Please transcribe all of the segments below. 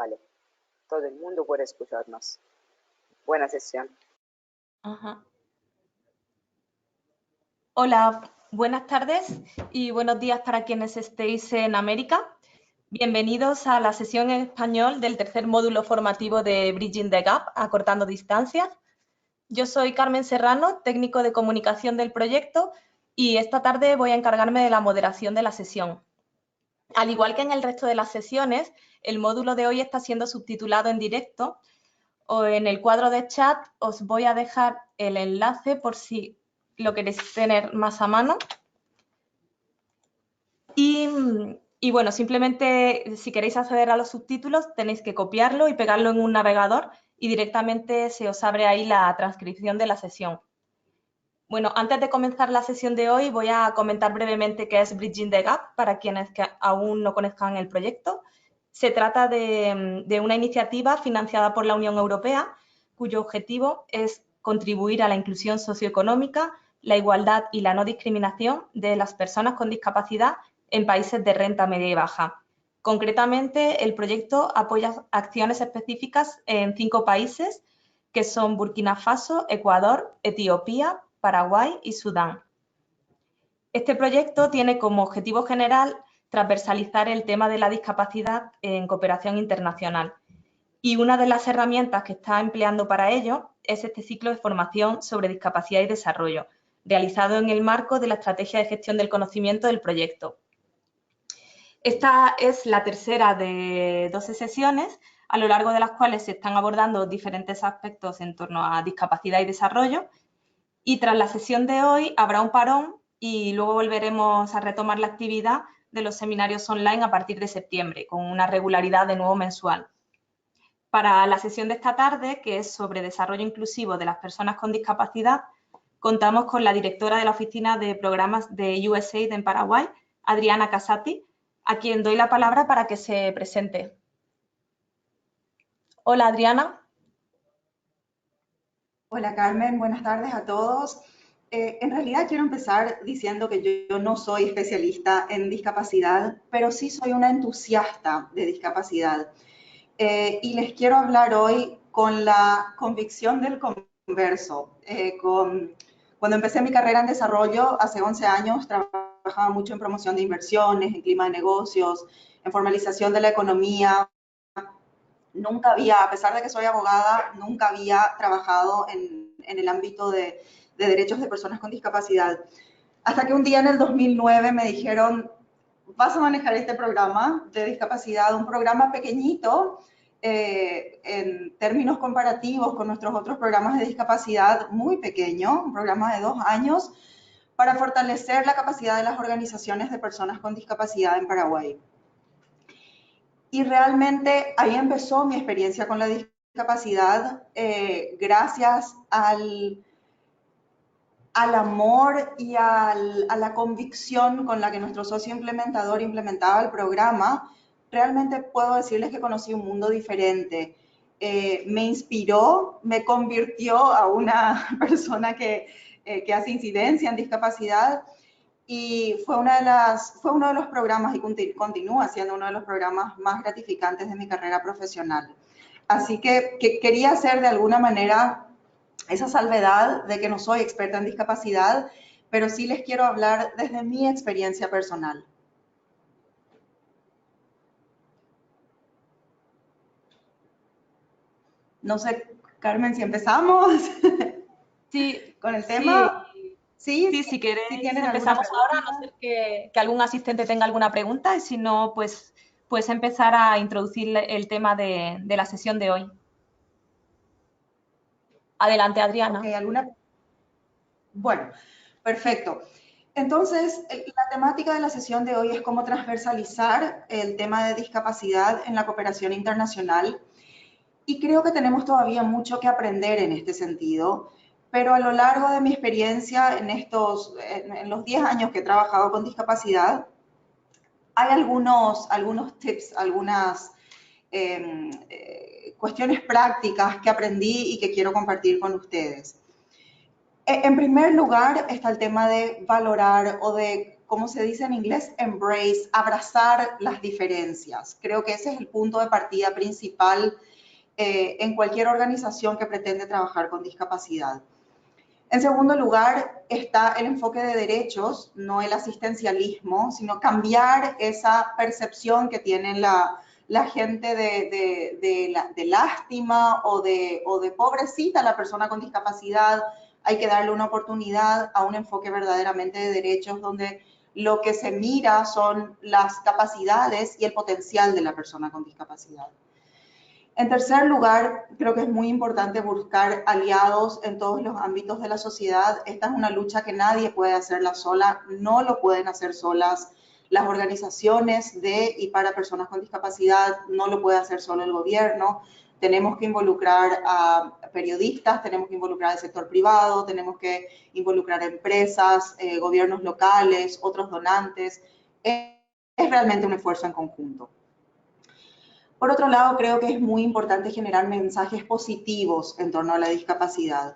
Vale, todo el mundo puede escucharnos. Buena sesión. Ajá. Hola, buenas tardes y buenos días para quienes estéis en América. Bienvenidos a la sesión en español del tercer módulo formativo de Bridging the Gap, acortando distancias. Yo soy Carmen Serrano, técnico de comunicación del proyecto, y esta tarde voy a encargarme de la moderación de la sesión. Al igual que en el resto de las sesiones, el módulo de hoy está siendo subtitulado en directo, o en el cuadro de chat os voy a dejar el enlace por si lo queréis tener más a mano. Y bueno, simplemente si queréis acceder a los subtítulos tenéis que copiarlo y pegarlo en un navegador y directamente se os abre ahí la transcripción de la sesión. Bueno, antes de comenzar la sesión de hoy voy a comentar brevemente qué es Bridging the Gap para quienes que aún no conozcan el proyecto. Se trata de una iniciativa financiada por la Unión Europea cuyo objetivo es contribuir a la inclusión socioeconómica, la igualdad y la no discriminación de las personas con discapacidad en países de renta media y baja. Concretamente, el proyecto apoya acciones específicas en 5 países que son Burkina Faso, Ecuador, Etiopía, Paraguay y Sudán. Este proyecto tiene como objetivo general transversalizar el tema de la discapacidad en cooperación internacional. Y una de las herramientas que está empleando para ello es este ciclo de formación sobre discapacidad y desarrollo, realizado en el marco de la Estrategia de Gestión del Conocimiento del proyecto. Esta es la tercera de 12 sesiones, a lo largo de las cuales se están abordando diferentes aspectos en torno a discapacidad y desarrollo. Y tras la sesión de hoy habrá un parón y luego volveremos a retomar la actividad de los seminarios online a partir de septiembre, con una regularidad de nuevo mensual. Para la sesión de esta tarde, que es sobre desarrollo inclusivo de las personas con discapacidad, contamos con la directora de la Oficina de Programas de USAID en Paraguay, Adriana Casati, a quien doy la palabra para que se presente. Hola, Adriana. Hola Carmen, buenas tardes a todos. En realidad quiero empezar diciendo que yo no soy especialista en discapacidad, pero sí soy una entusiasta de discapacidad. Y les quiero hablar hoy con la convicción del converso. Cuando empecé mi carrera en desarrollo, hace 11 años, trabajaba mucho en promoción de inversiones, en clima de negocios, en formalización de la economía. Nunca había, a pesar de que soy abogada, nunca había trabajado en el ámbito de derechos de personas con discapacidad. Hasta que un día en el 2009 me dijeron, vas a manejar este programa de discapacidad, un programa pequeñito, en términos comparativos con nuestros otros programas de discapacidad, muy pequeño, un programa de 2 años, para fortalecer la capacidad de las organizaciones de personas con discapacidad en Paraguay. Y realmente ahí empezó mi experiencia con la discapacidad, gracias al amor y a la convicción con la que nuestro socio implementador implementaba el programa. Realmente puedo decirles que conocí un mundo diferente. Me inspiró, me convirtió a una persona que hace incidencia en discapacidad. Y fue uno de los programas, y continúa siendo uno de los programas más gratificantes de mi carrera profesional. Así que quería hacer de alguna manera esa salvedad de que no soy experta en discapacidad, pero sí les quiero hablar desde mi experiencia personal. No sé, Carmen, si empezamos Sí, con el tema. Sí, si queréis empezamos ahora, a no ser que algún asistente tenga alguna pregunta, y si no, pues empezar a introducir el tema de la sesión de hoy. Adelante, Adriana. Okay, Bueno, perfecto. Entonces, la temática de la sesión de hoy es cómo transversalizar el tema de discapacidad en la cooperación internacional. Y creo que tenemos todavía mucho que aprender en este sentido, pero a lo largo de mi experiencia en los 10 años que he trabajado con discapacidad, hay algunos tips, algunas cuestiones prácticas que aprendí y que quiero compartir con ustedes. En primer lugar está el tema de valorar o de como se dice en inglés, embrace, abrazar las diferencias. Creo que ese es el punto de partida principal en cualquier organización que pretende trabajar con discapacidad. En segundo lugar, está el enfoque de derechos, no el asistencialismo, sino cambiar esa percepción que tienen la gente de lástima o de pobrecita la persona con discapacidad. Hay que darle una oportunidad a un enfoque verdaderamente de derechos donde lo que se mira son las capacidades y el potencial de la persona con discapacidad. En tercer lugar, creo que es muy importante buscar aliados en todos los ámbitos de la sociedad. Esta es una lucha que nadie puede hacerla sola, no lo pueden hacer solas las organizaciones de y para personas con discapacidad, no lo puede hacer solo el gobierno. Tenemos que involucrar a periodistas, tenemos que involucrar al sector privado, tenemos que involucrar a empresas, gobiernos locales, otros donantes. Es realmente un esfuerzo en conjunto. Por otro lado, creo que es muy importante generar mensajes positivos en torno a la discapacidad.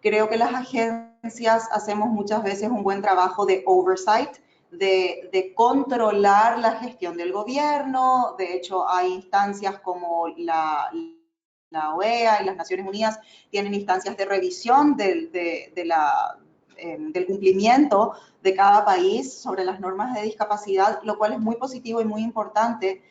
Creo que las agencias hacemos muchas veces un buen trabajo de oversight, de controlar la gestión del gobierno. De hecho, hay instancias como la OEA y las Naciones Unidas tienen instancias de revisión del cumplimiento de cada país sobre las normas de discapacidad, lo cual es muy positivo y muy importante.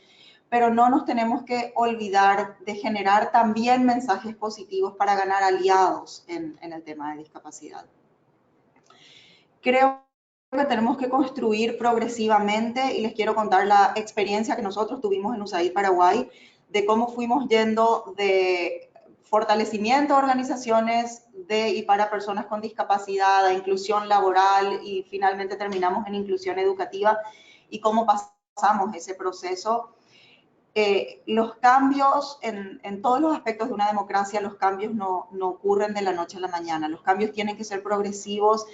Pero no nos tenemos que olvidar de generar también mensajes positivos para ganar aliados en el tema de discapacidad. Creo que tenemos que construir progresivamente y les quiero contar la experiencia que nosotros tuvimos en USAID Paraguay de cómo fuimos yendo de fortalecimiento de organizaciones de y para personas con discapacidad, a inclusión laboral y finalmente terminamos en inclusión educativa y cómo pasamos ese proceso. Los cambios en todos los aspectos de una democracia, los cambios no ocurren de la noche a la mañana. Los cambios tienen que ser progresivos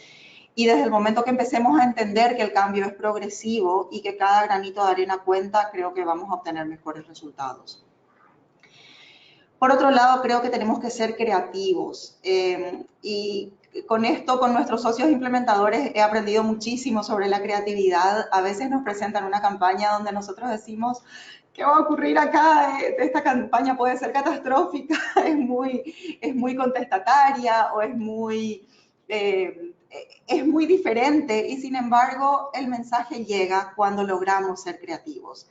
y desde el momento que empecemos a entender que el cambio es progresivo y que cada granito de arena cuenta, creo que vamos a obtener mejores resultados. Por otro lado, creo que tenemos que ser creativos y con esto, con nuestros socios implementadores, he aprendido muchísimo sobre la creatividad. A veces nos presentan una campaña donde nosotros decimos, ¿qué va a ocurrir acá? Esta campaña puede ser catastrófica, es muy contestataria o es muy diferente y sin embargo el mensaje llega cuando logramos ser creativos.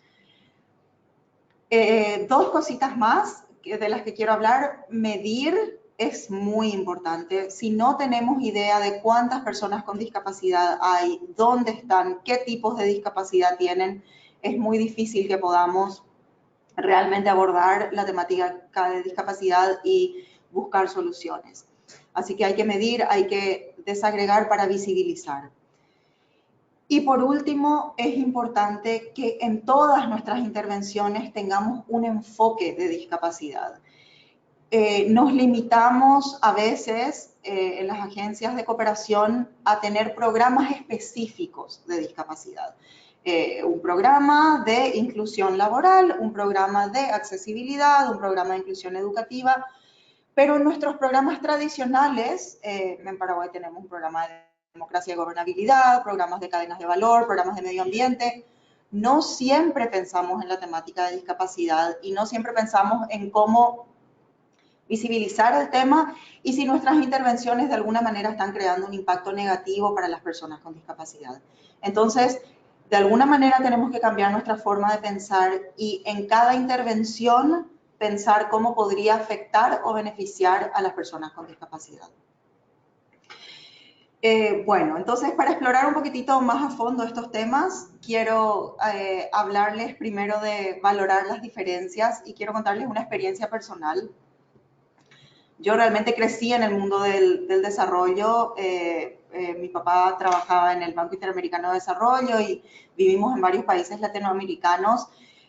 Dos cositas más de las que quiero hablar. Medir es muy importante. Si no tenemos idea de cuántas personas con discapacidad hay, dónde están, qué tipos de discapacidad tienen, es muy difícil que podamos realmente abordar la temática de discapacidad y buscar soluciones. Así que hay que medir, hay que desagregar para visibilizar. Y por último, es importante que en todas nuestras intervenciones tengamos un enfoque de discapacidad. Nos limitamos a veces en las agencias de cooperación a tener programas específicos de discapacidad. Un programa de inclusión laboral, un programa de accesibilidad, un programa de inclusión educativa, pero en nuestros programas tradicionales, en Paraguay tenemos un programa de democracia y gobernabilidad, programas de cadenas de valor, programas de medio ambiente. No siempre pensamos en la temática de discapacidad y no siempre pensamos en cómo visibilizar el tema y si nuestras intervenciones de alguna manera están creando un impacto negativo para las personas con discapacidad. Entonces, de alguna manera tenemos que cambiar nuestra forma de pensar y en cada intervención pensar cómo podría afectar o beneficiar a las personas con discapacidad. Bueno, entonces para explorar un poquitito más a fondo estos temas, quiero hablarles primero de valorar las diferencias y quiero contarles una experiencia personal. Yo realmente crecí en el mundo del desarrollo. Mi papá trabajaba en el Banco Interamericano de Desarrollo y vivimos en varios países latinoamericanos,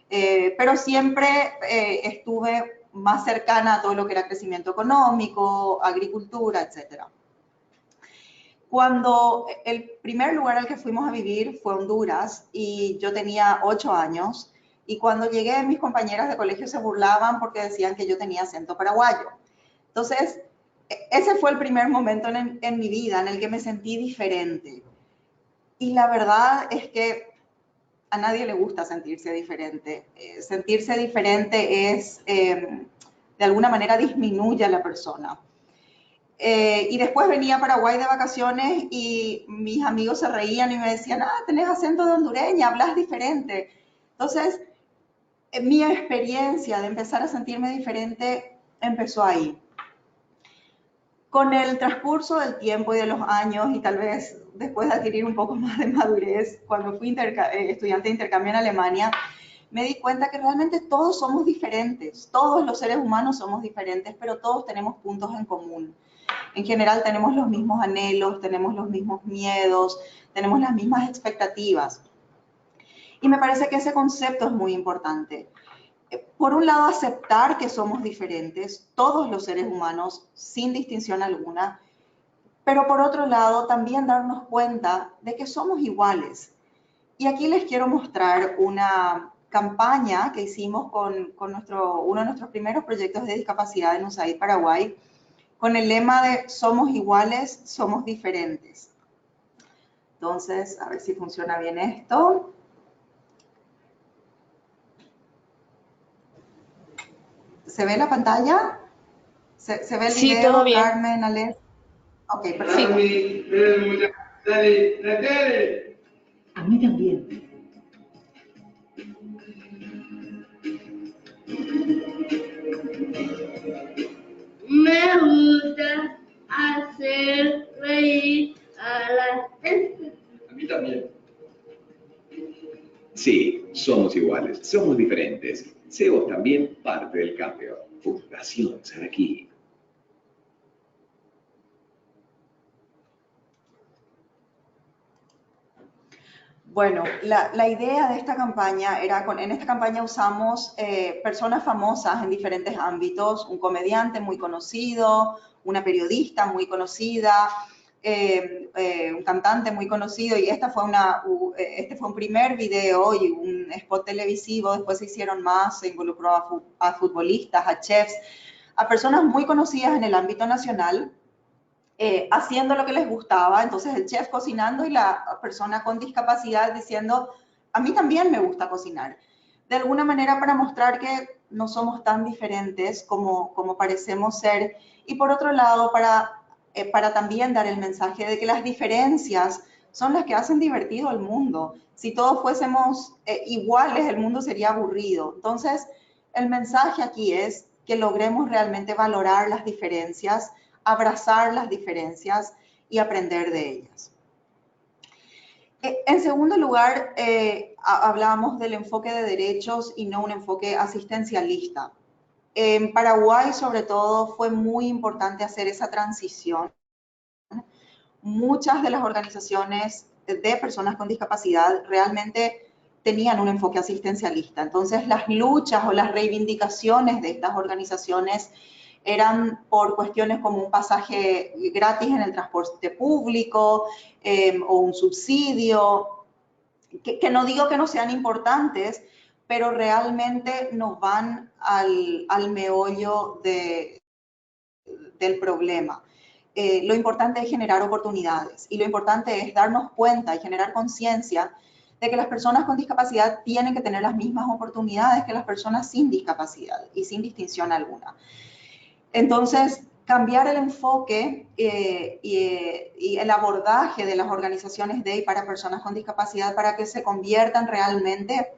pero siempre estuve más cercana a todo lo que era crecimiento económico, agricultura, etc. Cuando el primer lugar al que fuimos a vivir fue Honduras y yo tenía 8 años y cuando llegué mis compañeras de colegio se burlaban porque decían que yo tenía acento paraguayo. Entonces, ese fue el primer momento en mi vida en el que me sentí diferente. Y la verdad es que a nadie le gusta sentirse diferente. Sentirse diferente es, de alguna manera, disminuye a la persona. Y después venía a Paraguay de vacaciones y mis amigos se reían y me decían, ah, tenés acento de hondureña, hablas diferente. Entonces, mi experiencia de empezar a sentirme diferente empezó ahí. Con el transcurso del tiempo y de los años, y tal vez después de adquirir un poco más de madurez, cuando fui estudiante de intercambio en Alemania, me di cuenta que realmente todos somos diferentes, todos los seres humanos somos diferentes, pero todos tenemos puntos en común. En general tenemos los mismos anhelos, tenemos los mismos miedos, tenemos las mismas expectativas. Y me parece que ese concepto es muy importante. Por un lado, aceptar que somos diferentes, todos los seres humanos, sin distinción alguna, pero por otro lado, también darnos cuenta de que somos iguales. Y aquí les quiero mostrar una campaña que hicimos con uno de nuestros primeros proyectos de discapacidad en USAID Paraguay, con el lema de somos iguales, somos diferentes. Entonces, a ver si funciona bien esto. ¿Se ve la pantalla? ¿Se ve el Sí, video, todo bien. Carmen, Ale? Ok, perfecto. A mí también. Me gusta hacer reír a la gente. A mí también. Sí, somos iguales, somos diferentes. Sé vos también parte del cambio. Fundación Saraquí. Bueno, la idea de esta campaña era, en esta campaña usamos personas famosas en diferentes ámbitos, un comediante muy conocido, una periodista muy conocida, un cantante muy conocido, y este fue un primer video y un spot televisivo. Después se hicieron más, se involucró a futbolistas, a chefs, a personas muy conocidas en el ámbito nacional, haciendo lo que les gustaba. Entonces el chef cocinando y la persona con discapacidad diciendo, a mí también me gusta cocinar. De alguna manera para mostrar que no somos tan diferentes como parecemos ser. Y por otro lado, para también dar el mensaje de que las diferencias son las que hacen divertido el mundo. Si todos fuésemos iguales, el mundo sería aburrido. Entonces, el mensaje aquí es que logremos realmente valorar las diferencias, abrazar las diferencias y aprender de ellas. En segundo lugar, hablábamos del enfoque de derechos y no un enfoque asistencialista. En Paraguay, sobre todo, fue muy importante hacer esa transición. Muchas de las organizaciones de personas con discapacidad realmente tenían un enfoque asistencialista. Entonces, las luchas o las reivindicaciones de estas organizaciones eran por cuestiones como un pasaje gratis en el transporte público o un subsidio, que no digo que no sean importantes, pero realmente nos van al meollo del problema. Lo importante es generar oportunidades y lo importante es darnos cuenta y generar conciencia de que las personas con discapacidad tienen que tener las mismas oportunidades que las personas sin discapacidad y sin distinción alguna. Entonces, cambiar el enfoque y el abordaje de las organizaciones de y para personas con discapacidad para que se conviertan realmente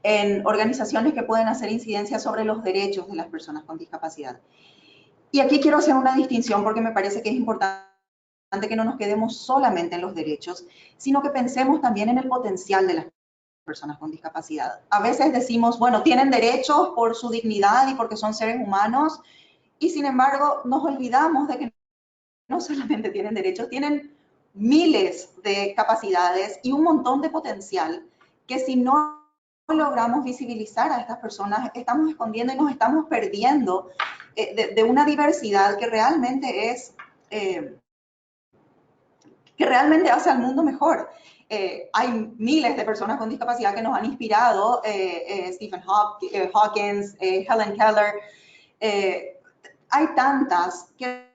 en organizaciones que pueden hacer incidencia sobre los derechos de las personas con discapacidad. Y aquí quiero hacer una distinción porque me parece que es importante que no nos quedemos solamente en los derechos, sino que pensemos también en el potencial de las personas con discapacidad. A veces decimos, bueno, tienen derechos por su dignidad y porque son seres humanos, y sin embargo nos olvidamos de que no solamente tienen derechos, tienen miles de capacidades y un montón de potencial que si no logramos visibilizar a estas personas, estamos escondiendo y nos estamos perdiendo de una diversidad que realmente hace al mundo mejor. Hay miles de personas con discapacidad que nos han inspirado, Stephen Hawking, Helen Keller, hay tantas que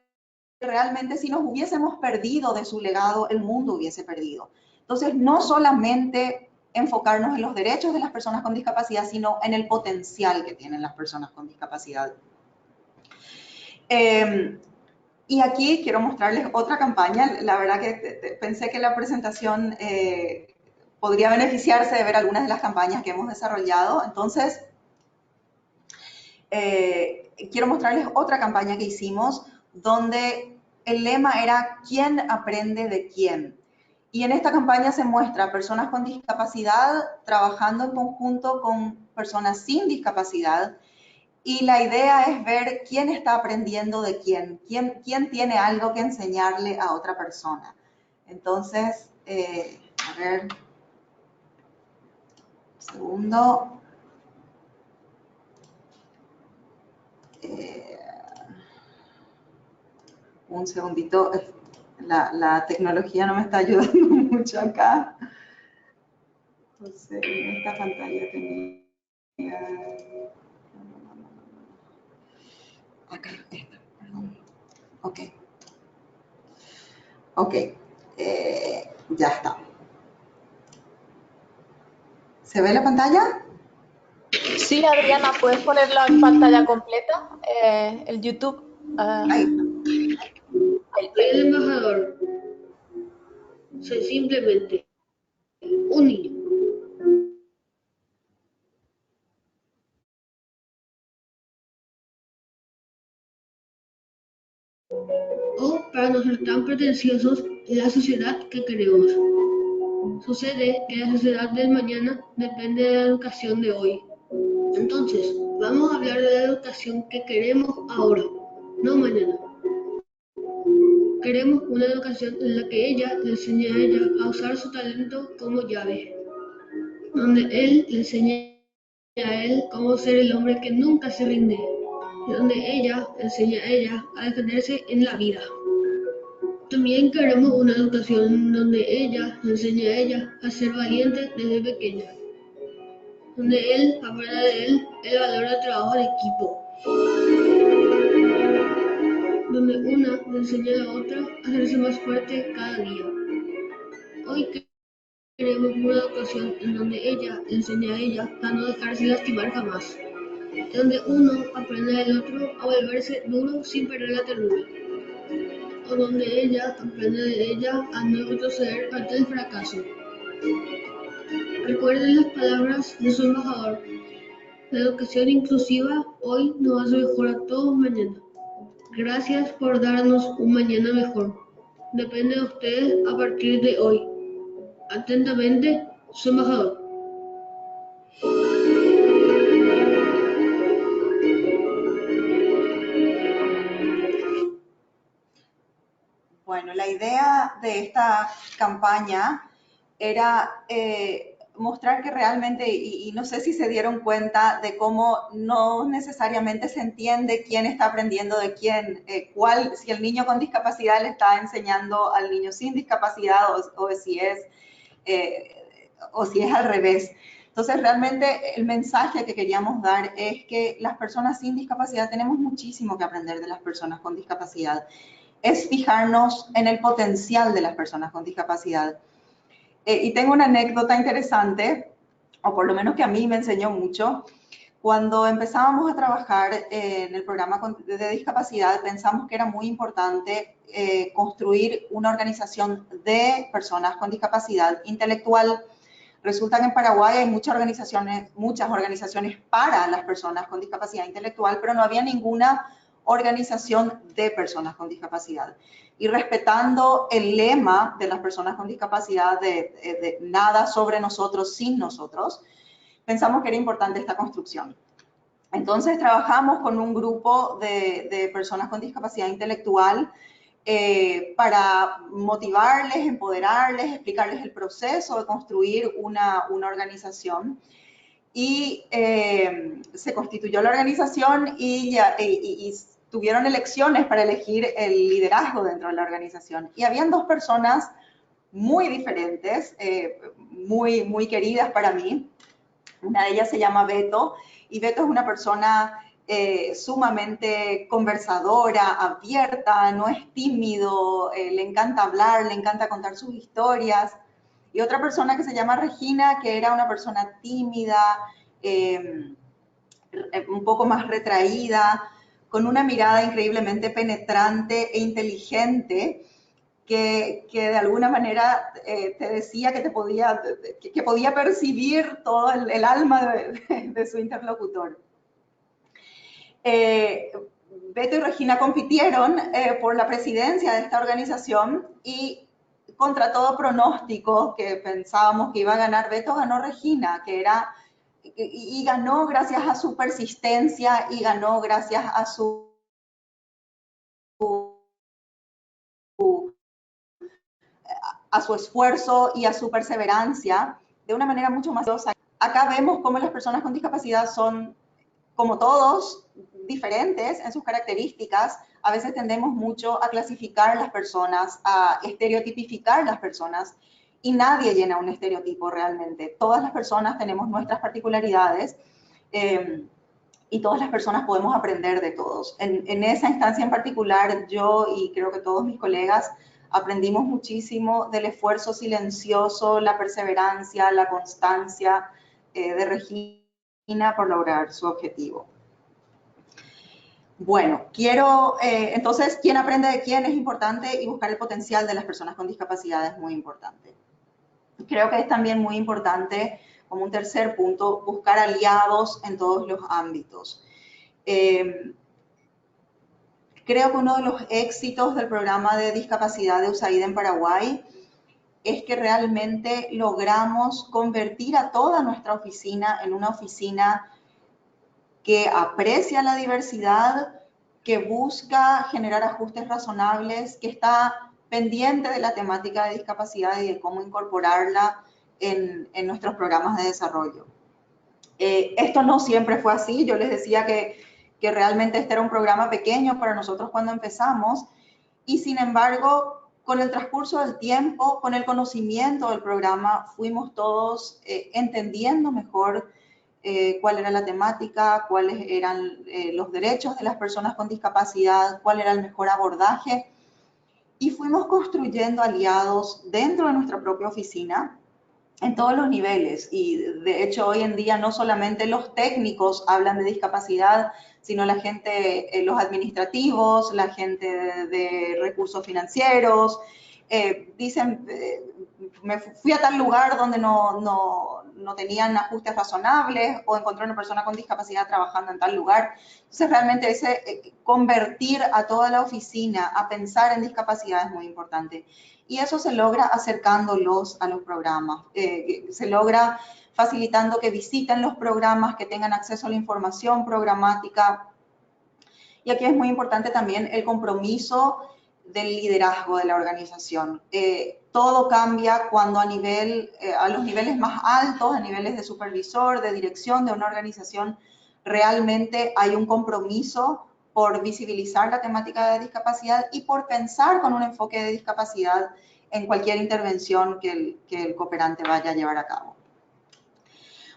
realmente si nos hubiésemos perdido de su legado, el mundo hubiese perdido. Entonces, no solamente enfocarnos en los derechos de las personas con discapacidad, sino en el potencial que tienen las personas con discapacidad. Y aquí quiero mostrarles otra campaña. La verdad que pensé que la presentación podría beneficiarse de ver algunas de las campañas que hemos desarrollado. Entonces, quiero mostrarles otra campaña que hicimos donde el lema era ¿quién aprende de quién? Y en esta campaña se muestra a personas con discapacidad trabajando en conjunto con personas sin discapacidad. Y la idea es ver quién está aprendiendo de quién tiene algo que enseñarle a otra persona. Entonces, a ver, un segundo. Un segundito, la tecnología no me está ayudando mucho acá. Entonces, en esta pantalla tenía... Acá, esta, perdón. Ok. Ok, ya está. ¿Se ve la pantalla? Sí, Adriana, ¿puedes ponerlo en pantalla completa? El YouTube. Ahí está. Soy el embajador. Soy simplemente un niño. O, para no ser tan pretenciosos, la sociedad que queremos. Sucede que la sociedad del mañana depende de la educación de hoy. Entonces, vamos a hablar de la educación que queremos ahora, no mañana. Queremos una educación en la que ella le enseñe a ella a usar su talento como llave, donde él le enseñe a él cómo ser el hombre que nunca se rinde, y donde ella le enseñe a ella a defenderse en la vida. También queremos una educación donde ella le enseñe a ella a ser valiente desde pequeña, donde él aprenda de él el valor del trabajo en equipo, donde una le enseña a la otra a hacerse más fuerte cada día. Hoy queremos una educación en donde ella le enseñe a ella a no dejarse lastimar jamás, donde uno aprenda del otro a volverse duro sin perder la ternura, o donde ella aprenda de ella a no retroceder ante el fracaso. Recuerden las palabras de su embajador. La educación inclusiva hoy nos hace mejor a todos mañana. Gracias por darnos un mañana mejor. Depende de ustedes a partir de hoy. Atentamente, su embajador. Bueno, la idea de esta campaña era mostrar que realmente, y no sé si se dieron cuenta de cómo no necesariamente se entiende quién está aprendiendo de quién, si el niño con discapacidad le está enseñando al niño sin discapacidad o si es al revés. Entonces, realmente el mensaje que queríamos dar es que las personas sin discapacidad tenemos muchísimo que aprender de las personas con discapacidad. Es fijarnos en el potencial de las personas con discapacidad. Y tengo una anécdota interesante, o por lo menos que a mí me enseñó mucho. Cuando empezábamos a trabajar en el programa de discapacidad, pensamos que era muy importante construir una organización de personas con discapacidad intelectual. Resulta que en Paraguay hay muchas organizaciones para las personas con discapacidad intelectual, pero no había ninguna organización de personas con discapacidad. Y respetando el lema de las personas con discapacidad de nada sobre nosotros sin nosotros, pensamos que era importante esta construcción. Entonces trabajamos con un grupo de personas con discapacidad intelectual para motivarles, empoderarles, explicarles el proceso de construir una organización. Y se constituyó la organización y tuvieron elecciones para elegir el liderazgo dentro de la organización. Y habían dos personas muy diferentes, muy queridas para mí. Una de ellas se llama Beto, y Beto es una persona sumamente conversadora, abierta, no es tímido, le encanta hablar, le encanta contar sus historias. Y otra persona que se llama Regina, que era una persona tímida, un poco más retraída, con una mirada increíblemente penetrante e inteligente, que de alguna manera te decía que podía percibir todo el alma de su interlocutor. Beto y Regina compitieron por la presidencia de esta organización y contra todo pronóstico que pensábamos que iba a ganar Beto, ganó Regina, y ganó gracias a su persistencia y ganó gracias a su esfuerzo y a su perseverancia de una manera mucho más valiosa. Acá vemos cómo las personas con discapacidad son, como todos, diferentes en sus características. A veces tendemos mucho a clasificar las personas, a estereotipificar las personas, y nadie llena un estereotipo realmente. Todas las personas tenemos nuestras particularidades y todas las personas podemos aprender de todos. En esa instancia en particular, yo y creo que todos mis colegas aprendimos muchísimo del esfuerzo silencioso, la perseverancia, la constancia de Regina por lograr su objetivo. Bueno, entonces, ¿quién aprende de quién? Es importante, y buscar el potencial de las personas con discapacidad es muy importante. Creo que es también muy importante, como un tercer punto, buscar aliados en todos los ámbitos. Creo que uno de los éxitos del programa de discapacidad de USAID en Paraguay es que realmente logramos convertir a toda nuestra oficina en una oficina que aprecia la diversidad, que busca generar ajustes razonables, que está pendiente de la temática de discapacidad y de cómo incorporarla en nuestros programas de desarrollo. Esto no siempre fue así. Yo les decía que realmente este era un programa pequeño para nosotros cuando empezamos, y sin embargo, con el transcurso del tiempo, con el conocimiento del programa, fuimos todos entendiendo mejor cuál era la temática, cuáles eran los derechos de las personas con discapacidad, cuál era el mejor abordaje, y fuimos construyendo aliados dentro de nuestra propia oficina en todos los niveles. Y de hecho hoy en día no solamente los técnicos hablan de discapacidad, sino la gente, los administrativos, la gente de recursos financieros, dicen, me fui a tal lugar donde no tenían ajustes razonables, o encontré una persona con discapacidad trabajando en tal lugar. Entonces realmente convertir a toda la oficina a pensar en discapacidad es muy importante. Y eso se logra acercándolos a los programas, se logra facilitando que visiten los programas, que tengan acceso a la información programática. Y aquí es muy importante también el compromiso del liderazgo de la organización. Todo cambia cuando a los niveles más altos, a niveles de supervisor, de dirección de una organización, realmente hay un compromiso por visibilizar la temática de discapacidad y por pensar con un enfoque de discapacidad en cualquier intervención que el cooperante vaya a llevar a cabo.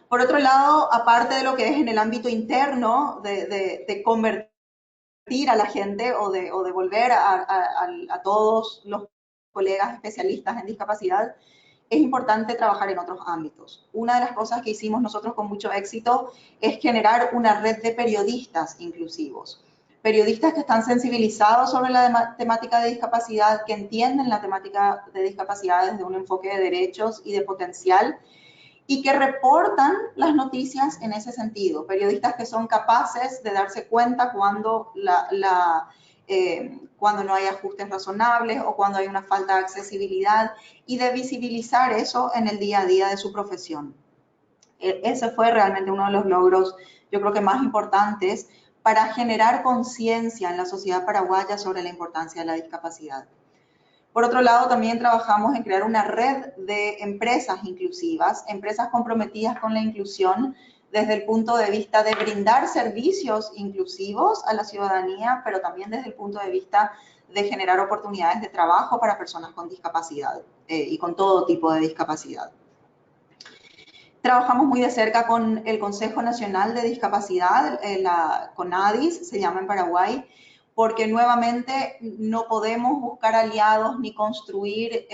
Por otro lado, aparte de lo que es en el ámbito interno, de convertir a la gente o de volver a todos los colegas especialistas en discapacidad, es importante trabajar en otros ámbitos. Una de las cosas que hicimos nosotros con mucho éxito es generar una red de periodistas inclusivos. Periodistas que están sensibilizados sobre la temática de discapacidad, que entienden la temática de discapacidad desde un enfoque de derechos y de potencial, y que reportan las noticias en ese sentido. Periodistas que son capaces de darse cuenta cuando no hay ajustes razonables o cuando hay una falta de accesibilidad, y de visibilizar eso en el día a día de su profesión. Ese fue realmente uno de los logros, yo creo que más importantes, para generar conciencia en la sociedad paraguaya sobre la importancia de la discapacidad. Por otro lado, también trabajamos en crear una red de empresas inclusivas, empresas comprometidas con la inclusión desde el punto de vista de brindar servicios inclusivos a la ciudadanía, pero también desde el punto de vista de generar oportunidades de trabajo para personas con discapacidad y con todo tipo de discapacidad. Trabajamos muy de cerca con el Consejo Nacional de Discapacidad, la CONADIS, se llama en Paraguay, porque nuevamente no podemos buscar aliados ni construir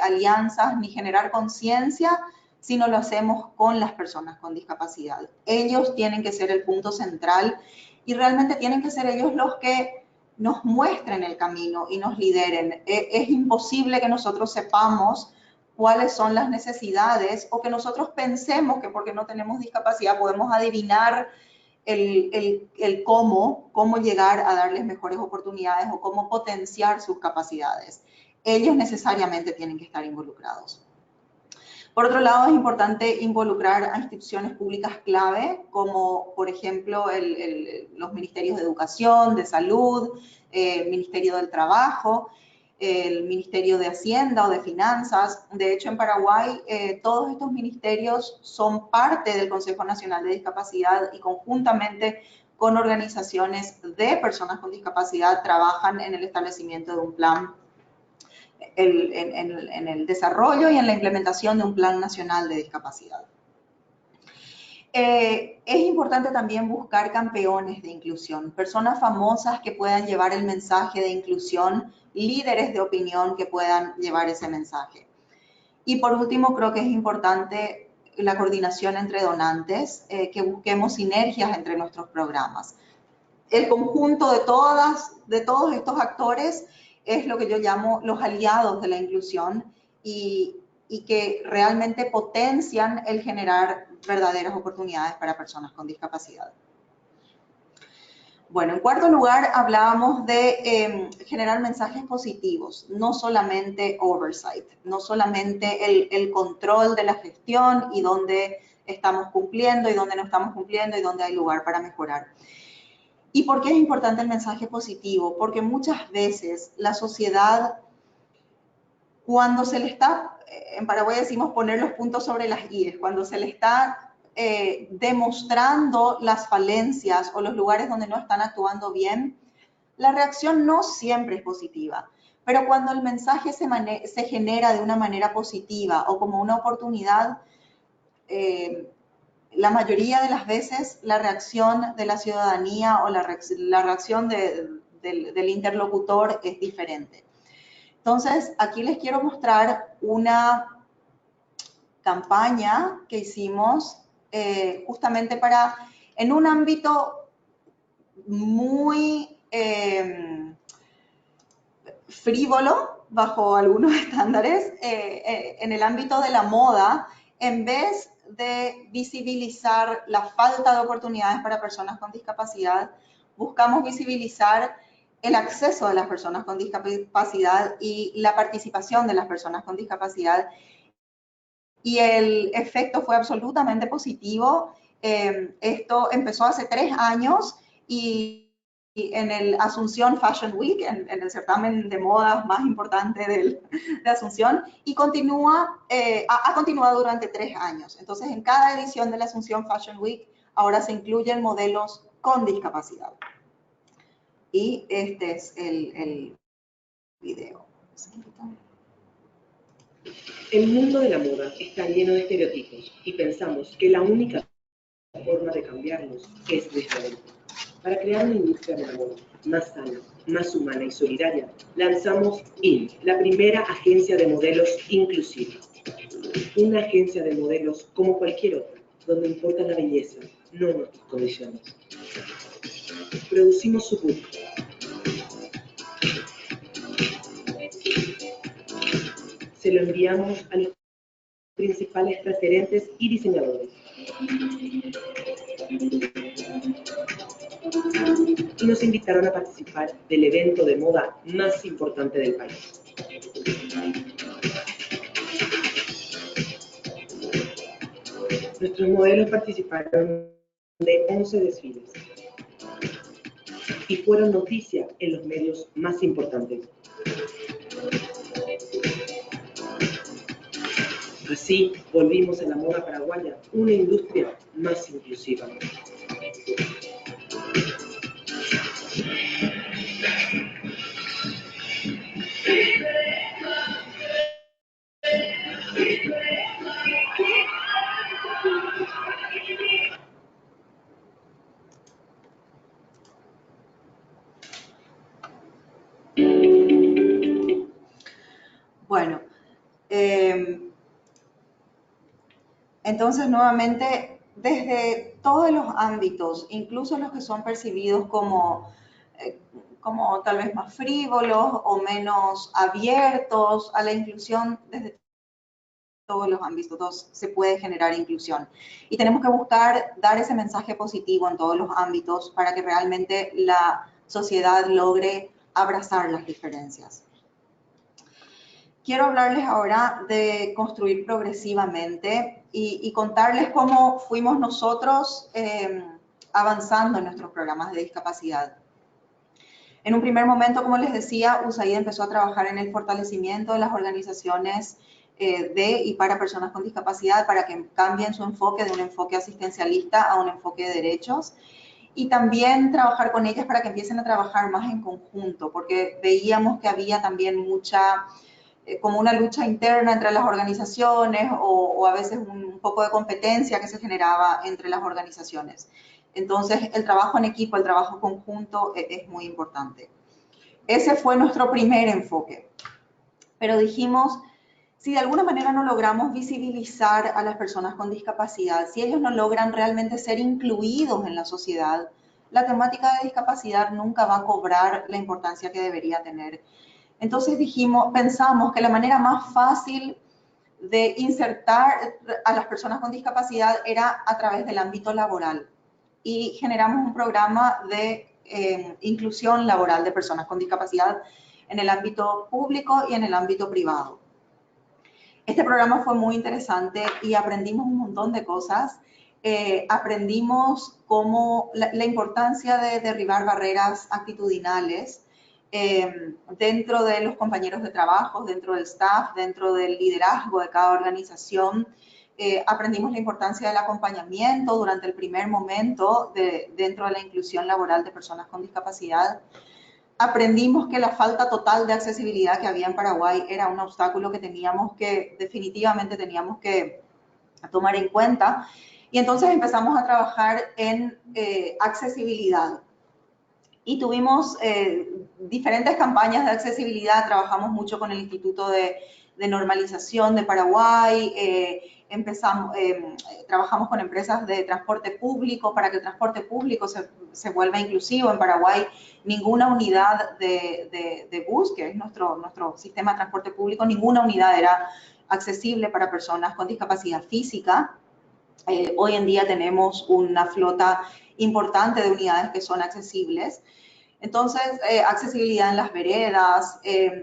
alianzas ni generar conciencia si no lo hacemos con las personas con discapacidad. Ellos tienen que ser el punto central y realmente tienen que ser ellos los que nos muestren el camino y nos lideren. Es imposible que nosotros sepamos cuáles son las necesidades o que nosotros pensemos que porque no tenemos discapacidad podemos adivinar el cómo llegar a darles mejores oportunidades o cómo potenciar sus capacidades. Ellos necesariamente tienen que estar involucrados. Por otro lado, es importante involucrar a instituciones públicas clave, como por ejemplo los ministerios de Educación, de Salud, el Ministerio del Trabajo, el Ministerio de Hacienda o de Finanzas. De hecho, en Paraguay, todos estos ministerios son parte del Consejo Nacional de Discapacidad y conjuntamente con organizaciones de personas con discapacidad trabajan en el establecimiento de un plan, en el desarrollo y en la implementación de un plan nacional de discapacidad. Es importante también buscar campeones de inclusión, personas famosas que puedan llevar el mensaje de inclusión, líderes de opinión que puedan llevar ese mensaje. Y por último, creo que es importante la coordinación entre donantes, que busquemos sinergias entre nuestros programas. El conjunto de todos estos actores es lo que yo llamo los aliados de la inclusión y que realmente potencian el generar verdaderas oportunidades para personas con discapacidad. Bueno, en cuarto lugar, hablábamos de generar mensajes positivos, no solamente oversight, no solamente el control de la gestión y dónde estamos cumpliendo y dónde no estamos cumpliendo y dónde hay lugar para mejorar. ¿Y por qué es importante el mensaje positivo? Porque muchas veces la sociedad, cuando se le está, en Paraguay decimos poner los puntos sobre las íes, cuando se le está demostrando las falencias o los lugares donde no están actuando bien, la reacción no siempre es positiva. Pero cuando el mensaje se genera de una manera positiva o como una oportunidad, la mayoría de las veces la reacción de la ciudadanía o la reacción del interlocutor es diferente. Entonces, aquí les quiero mostrar una campaña que hicimos justamente en un ámbito muy frívolo, bajo algunos estándares, en el ámbito de la moda, en vez de visibilizar la falta de oportunidades para personas con discapacidad, buscamos visibilizar el acceso de las personas con discapacidad y la participación de las personas con discapacidad. Y el efecto fue absolutamente positivo. Esto empezó hace 3 años y en el Asunción Fashion Week, en el certamen de moda más importante de Asunción, y ha continuado durante 3 años. Entonces, en cada edición de la Asunción Fashion Week, ahora se incluyen modelos con discapacidad. Y este es el video. El mundo de la moda está lleno de estereotipos y pensamos que la única forma de cambiarlos es desde adentro. Para crear una industria de la moda más sana, más humana y solidaria, lanzamos IN, la primera agencia de modelos inclusiva. Una agencia de modelos como cualquier otra, donde importa la belleza, no nuestras condiciones. Producimos su book. Se lo enviamos a los principales referentes y diseñadores. Y nos invitaron a participar del evento de moda más importante del país. Nuestros modelos participaron de 11 desfiles y fueron noticia en los medios más importantes. Así volvimos a la moda paraguaya una industria más inclusiva. Entonces, nuevamente, desde todos los ámbitos, incluso los que son percibidos como tal vez más frívolos o menos abiertos a la inclusión, desde todos los ámbitos se puede generar inclusión. Y tenemos que buscar dar ese mensaje positivo en todos los ámbitos para que realmente la sociedad logre abrazar las diferencias. Quiero hablarles ahora de construir progresivamente y contarles cómo fuimos nosotros avanzando en nuestros programas de discapacidad. En un primer momento, como les decía, USAID empezó a trabajar en el fortalecimiento de las organizaciones de y para personas con discapacidad, para que cambien su enfoque de un enfoque asistencialista a un enfoque de derechos, y también trabajar con ellas para que empiecen a trabajar más en conjunto, porque veíamos que había también mucha, como una lucha interna entre las organizaciones o a veces un poco de competencia que se generaba entre las organizaciones. Entonces, el trabajo en equipo, el trabajo conjunto es muy importante. Ese fue nuestro primer enfoque. Pero dijimos, si de alguna manera no logramos visibilizar a las personas con discapacidad, si ellos no logran realmente ser incluidos en la sociedad, la temática de discapacidad nunca va a cobrar la importancia que debería tener. Entonces pensamos que la manera más fácil de insertar a las personas con discapacidad era a través del ámbito laboral. Y generamos un programa de inclusión laboral de personas con discapacidad en el ámbito público y en el ámbito privado. Este programa fue muy interesante y aprendimos un montón de cosas. Aprendimos cómo la importancia de derribar barreras actitudinales dentro de los compañeros de trabajo, dentro del staff, dentro del liderazgo de cada organización. Aprendimos la importancia del acompañamiento durante el primer momento dentro de la inclusión laboral de personas con discapacidad. Aprendimos que la falta total de accesibilidad que había en Paraguay era un obstáculo que definitivamente teníamos que tomar en cuenta. Y entonces empezamos a trabajar en accesibilidad. Y tuvimos diferentes campañas de accesibilidad. Trabajamos mucho con el Instituto de Normalización de Paraguay. Trabajamos con empresas de transporte público para que el transporte público se vuelva inclusivo. En Paraguay, ninguna unidad de bus, que es nuestro sistema de transporte público, ninguna unidad era accesible para personas con discapacidad física. Hoy en día tenemos una flota importante de unidades que son accesibles. Entonces, accesibilidad en las veredas,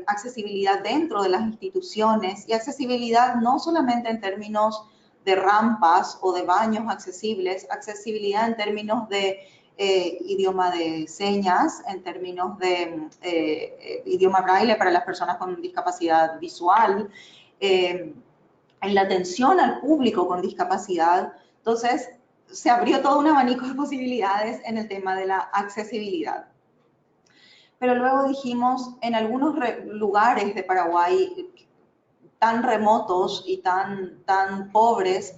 accesibilidad dentro de las instituciones y accesibilidad no solamente en términos de rampas o de baños accesibles, accesibilidad en términos de idioma de señas, en términos de idioma braille para las personas con discapacidad visual, en la atención al público con discapacidad. Entonces, se abrió todo un abanico de posibilidades en el tema de la accesibilidad. Pero luego dijimos, en algunos lugares de Paraguay tan remotos y tan pobres,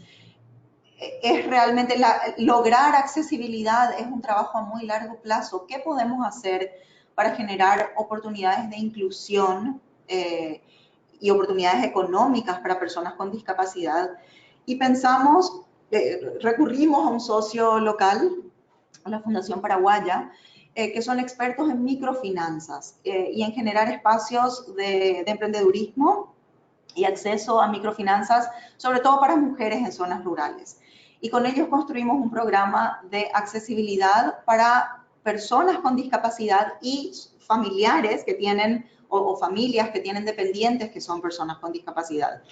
es realmente lograr accesibilidad es un trabajo a muy largo plazo. ¿Qué podemos hacer para generar oportunidades de inclusión y oportunidades económicas para personas con discapacidad? Y pensamos, recurrimos a un socio local, a la Fundación Paraguaya, que son expertos en microfinanzas y en generar espacios de emprendedurismo y acceso a microfinanzas, sobre todo para mujeres en zonas rurales. Y con ellos construimos un programa de accesibilidad para personas con discapacidad y familiares que tienen, o familias que tienen dependientes que son personas con discapacidad.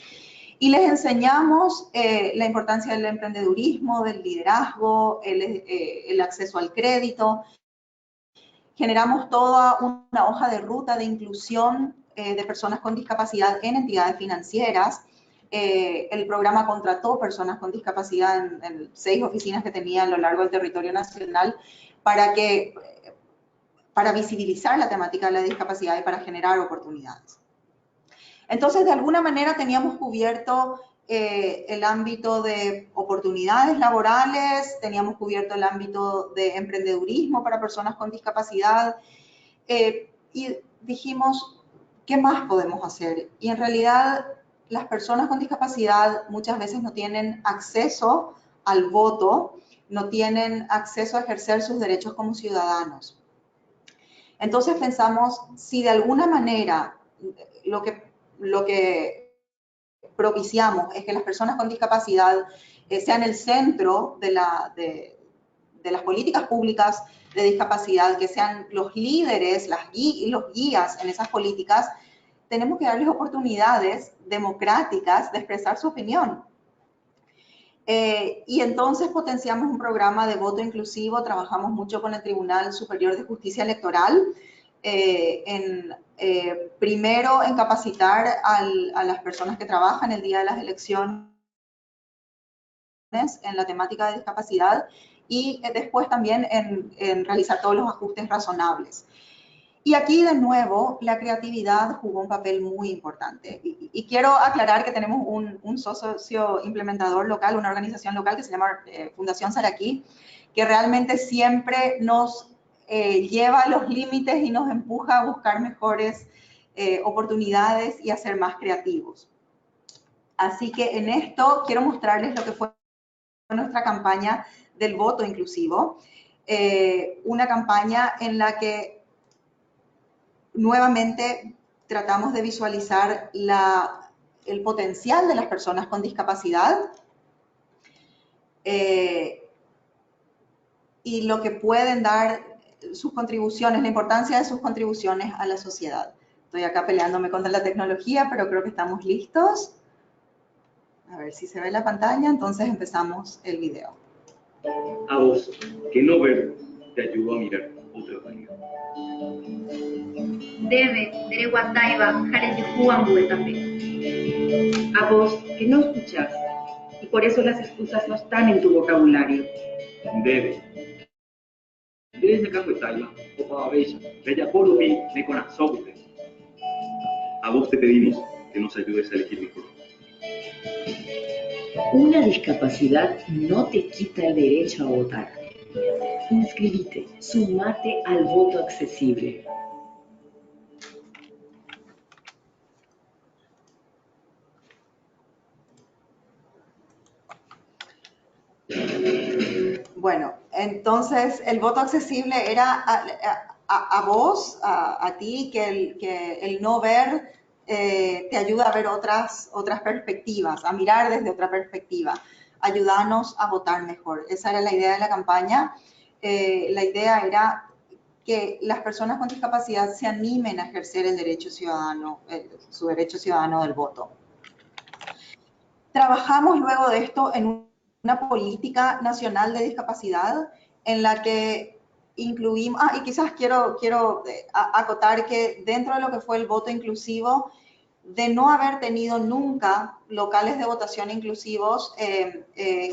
Y les enseñamos la importancia del emprendedurismo, del liderazgo, el acceso al crédito. Generamos toda una hoja de ruta de inclusión de personas con discapacidad en entidades financieras. El programa contrató personas con discapacidad en 6 oficinas que tenía a lo largo del territorio nacional para visibilizar la temática de la discapacidad y para generar oportunidades. Entonces, de alguna manera teníamos cubierto el ámbito de oportunidades laborales, teníamos cubierto el ámbito de emprendedurismo para personas con discapacidad y dijimos, ¿qué más podemos hacer? Y en realidad las personas con discapacidad muchas veces no tienen acceso al voto, no tienen acceso a ejercer sus derechos como ciudadanos. Entonces pensamos, si de alguna manera lo que propiciamos es que las personas con discapacidad sean el centro de las políticas públicas de discapacidad, que sean los líderes, los guías en esas políticas, tenemos que darles oportunidades democráticas de expresar su opinión. Y entonces potenciamos un programa de voto inclusivo, trabajamos mucho con el Tribunal Superior de Justicia Electoral, primero en capacitar a las personas que trabajan el día de las elecciones en la temática de discapacidad y después también en realizar todos los ajustes razonables. Y aquí de nuevo la creatividad jugó un papel muy importante. Y quiero aclarar que tenemos un socio implementador local, una organización local que se llama Fundación Saraquí, que realmente siempre nos lleva a los límites y nos empuja a buscar mejores oportunidades y a ser más creativos. Así que en esto quiero mostrarles lo que fue nuestra campaña del voto inclusivo, una campaña en la que nuevamente tratamos de visualizar el potencial de las personas con discapacidad y lo que pueden dar sus contribuciones, la importancia de sus contribuciones a la sociedad. Estoy acá peleándome contra la tecnología, pero creo que estamos listos. A ver si se ve la pantalla, entonces empezamos el video. A vos, que no ver te ayudó a mirar otro camino. Debe, dere guataiba, jare yujuan buetape. A vos, que no escuchás, y por eso las excusas no están en tu vocabulario. Debe sacar cuetaima, o para bella, bella por ubi, de con azogute. A vos te pedimos que nos ayudes a elegir mejor. Una discapacidad no te quita el derecho a votar. Inscribite, sumate al voto accesible. Bueno, entonces el voto accesible era a vos, a ti, que el no ver te ayuda a ver otras perspectivas, a mirar desde otra perspectiva. Ayúdanos a votar mejor. Esa era la idea de la campaña. La idea era que las personas con discapacidad se animen a ejercer el derecho ciudadano, su derecho ciudadano del voto. Trabajamos luego de esto en una política nacional de discapacidad en la que incluimos, y quizás quiero acotar que dentro de lo que fue el voto inclusivo, de no haber tenido nunca locales de votación inclusivos,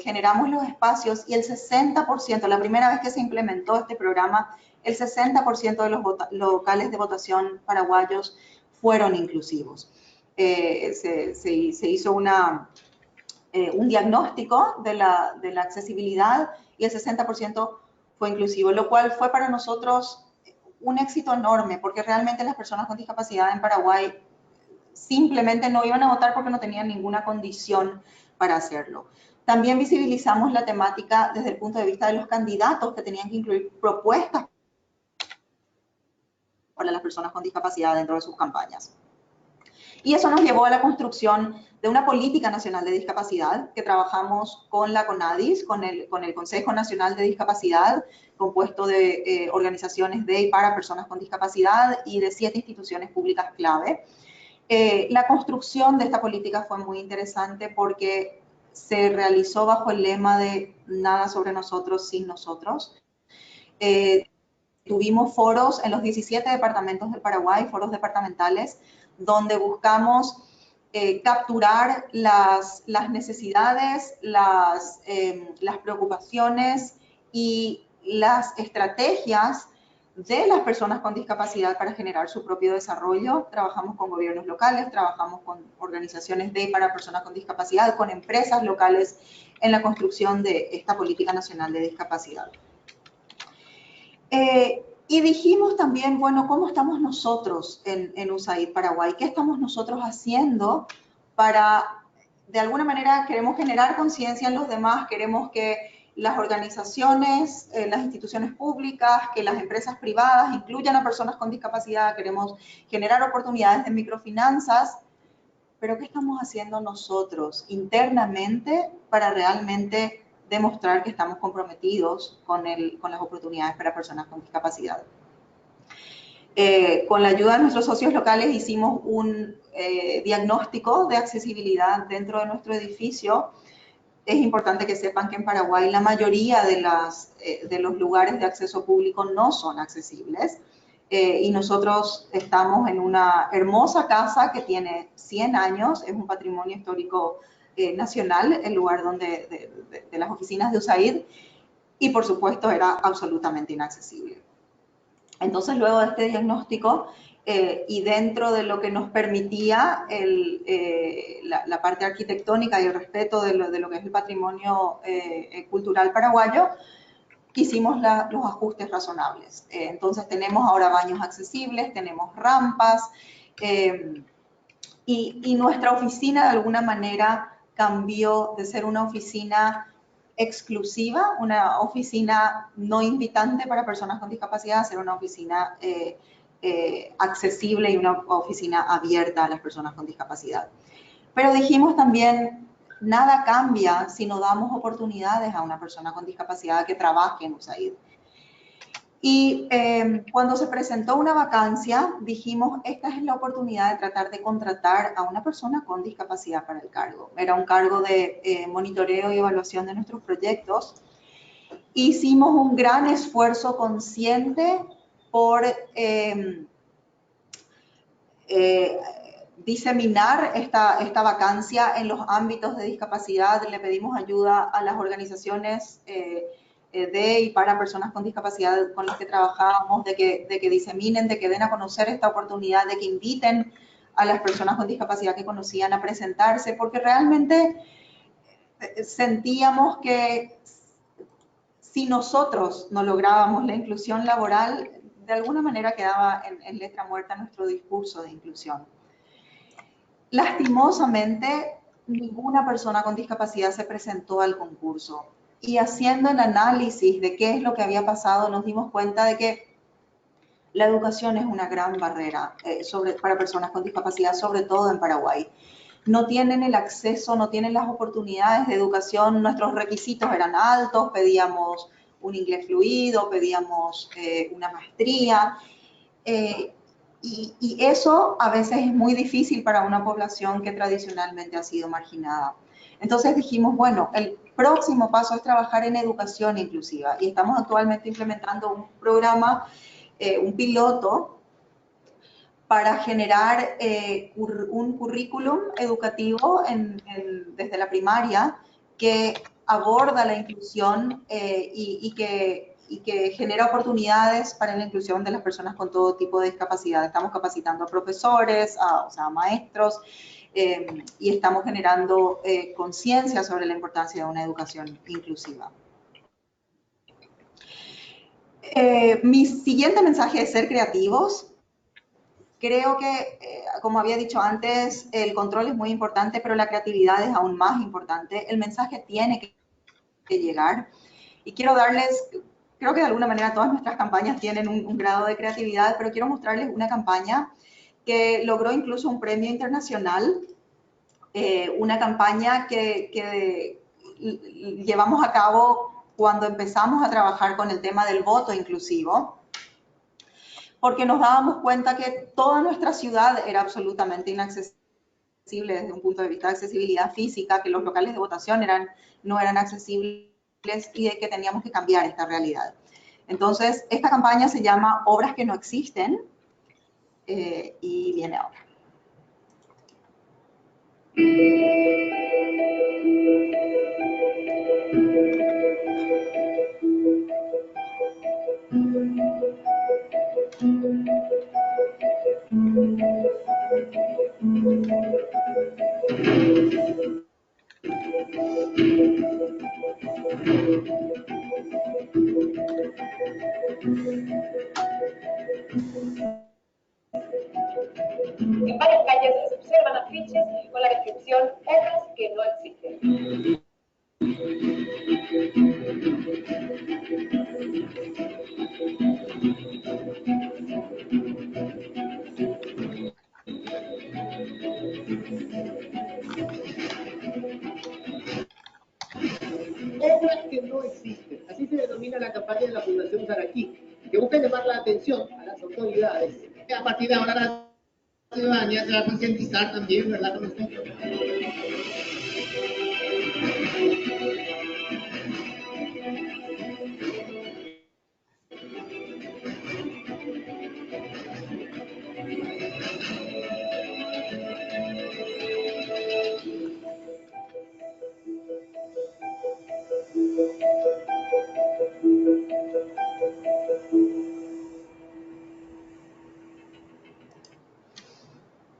generamos los espacios y el 60%, la primera vez que se implementó este programa, el 60% de los locales de votación paraguayos fueron inclusivos. Se hizo un diagnóstico de la accesibilidad y el 60% fue inclusivo, lo cual fue para nosotros un éxito enorme, porque realmente las personas con discapacidad en Paraguay simplemente no iban a votar porque no tenían ninguna condición para hacerlo. También visibilizamos la temática desde el punto de vista de los candidatos que tenían que incluir propuestas para las personas con discapacidad dentro de sus campañas. Y eso nos llevó a la construcción de una política nacional de discapacidad que trabajamos con la CONADIS, con el Consejo Nacional de Discapacidad, compuesto de organizaciones de y para personas con discapacidad y de 7 instituciones públicas clave. La construcción de esta política fue muy interesante porque se realizó bajo el lema de nada sobre nosotros sin nosotros. Tuvimos foros en los 17 departamentos del Paraguay, foros departamentales, donde buscamos capturar las necesidades, las preocupaciones y las estrategias de las personas con discapacidad para generar su propio desarrollo. Trabajamos con gobiernos locales, trabajamos con organizaciones de y para personas con discapacidad, con empresas locales en la construcción de esta política nacional de discapacidad. Y dijimos también, bueno, ¿cómo estamos nosotros en USAID Paraguay? ¿Qué estamos nosotros haciendo para, de alguna manera, queremos generar conciencia en los demás, queremos que las organizaciones, las instituciones públicas, que las empresas privadas incluyan a personas con discapacidad, queremos generar oportunidades de microfinanzas, pero ¿qué estamos haciendo nosotros internamente para realmente demostrar que estamos comprometidos con las oportunidades para personas con discapacidad? Con la ayuda de nuestros socios locales hicimos un diagnóstico de accesibilidad dentro de nuestro edificio. Es importante que sepan que en Paraguay la mayoría de los lugares de acceso público no son accesibles. Y nosotros estamos en una hermosa casa que tiene 100 años, es un patrimonio histórico nacional, el lugar de las oficinas de USAID, y por supuesto era absolutamente inaccesible. Entonces, luego de este diagnóstico, y dentro de lo que nos permitía la parte arquitectónica y el respeto de lo que es el patrimonio cultural paraguayo, hicimos los ajustes razonables. Entonces tenemos ahora baños accesibles, tenemos rampas, y nuestra oficina de alguna manera cambió de ser una oficina exclusiva, una oficina no invitante para personas con discapacidad, a ser una oficina accesible y una oficina abierta a las personas con discapacidad. Pero dijimos también, nada cambia si no damos oportunidades a una persona con discapacidad que trabaje en USAID. Y cuando se presentó una vacancia, dijimos, esta es la oportunidad de tratar de contratar a una persona con discapacidad para el cargo. Era un cargo de monitoreo y evaluación de nuestros proyectos. Hicimos un gran esfuerzo consciente por diseminar esta vacancia en los ámbitos de discapacidad. Le pedimos ayuda a las organizaciones de y para personas con discapacidad con las que trabajábamos, de que diseminen, de que den a conocer esta oportunidad, de que inviten a las personas con discapacidad que conocían a presentarse, porque realmente sentíamos que si nosotros no lográbamos la inclusión laboral, de alguna manera quedaba en letra muerta nuestro discurso de inclusión. Lastimosamente, ninguna persona con discapacidad se presentó al concurso. Y haciendo el análisis de qué es lo que había pasado, nos dimos cuenta de que la educación es una gran barrera para personas con discapacidad, sobre todo en Paraguay. No tienen el acceso, no tienen las oportunidades de educación. Nuestros requisitos eran altos, pedíamos un inglés fluido, pedíamos una maestría. Y eso a veces es muy difícil para una población que tradicionalmente ha sido marginada. Entonces dijimos, bueno, el próximo paso es trabajar en educación inclusiva y estamos actualmente implementando un programa, un piloto, para generar un currículum educativo desde la primaria que aborda la inclusión y que genera oportunidades para la inclusión de las personas con todo tipo de discapacidad. Estamos capacitando a profesores, a maestros, y estamos generando conciencia sobre la importancia de una educación inclusiva. Mi siguiente mensaje es ser creativos. Creo que, como había dicho antes, el control es muy importante, pero la creatividad es aún más importante. El mensaje tiene que llegar. Y quiero darles, creo que de alguna manera todas nuestras campañas tienen un grado de creatividad, pero quiero mostrarles una campaña que logró incluso un premio internacional, una campaña que llevamos a cabo cuando empezamos a trabajar con el tema del voto inclusivo, porque nos dábamos cuenta que toda nuestra ciudad era absolutamente inaccesible desde un punto de vista de accesibilidad física, que los locales de votación no eran accesibles y de que teníamos que cambiar esta realidad. Entonces, esta campaña se llama Obras que no existen y viene ahora. En varias calles se observan afiches afiches con la descripción Otras que no existen. Obras que no existen. Así se denomina la campaña de la Fundación Saraquí, que busca llamar la atención a las autoridades. A partir de ahora la ciudadanía se va a concientizar también, ¿verdad? Con esto.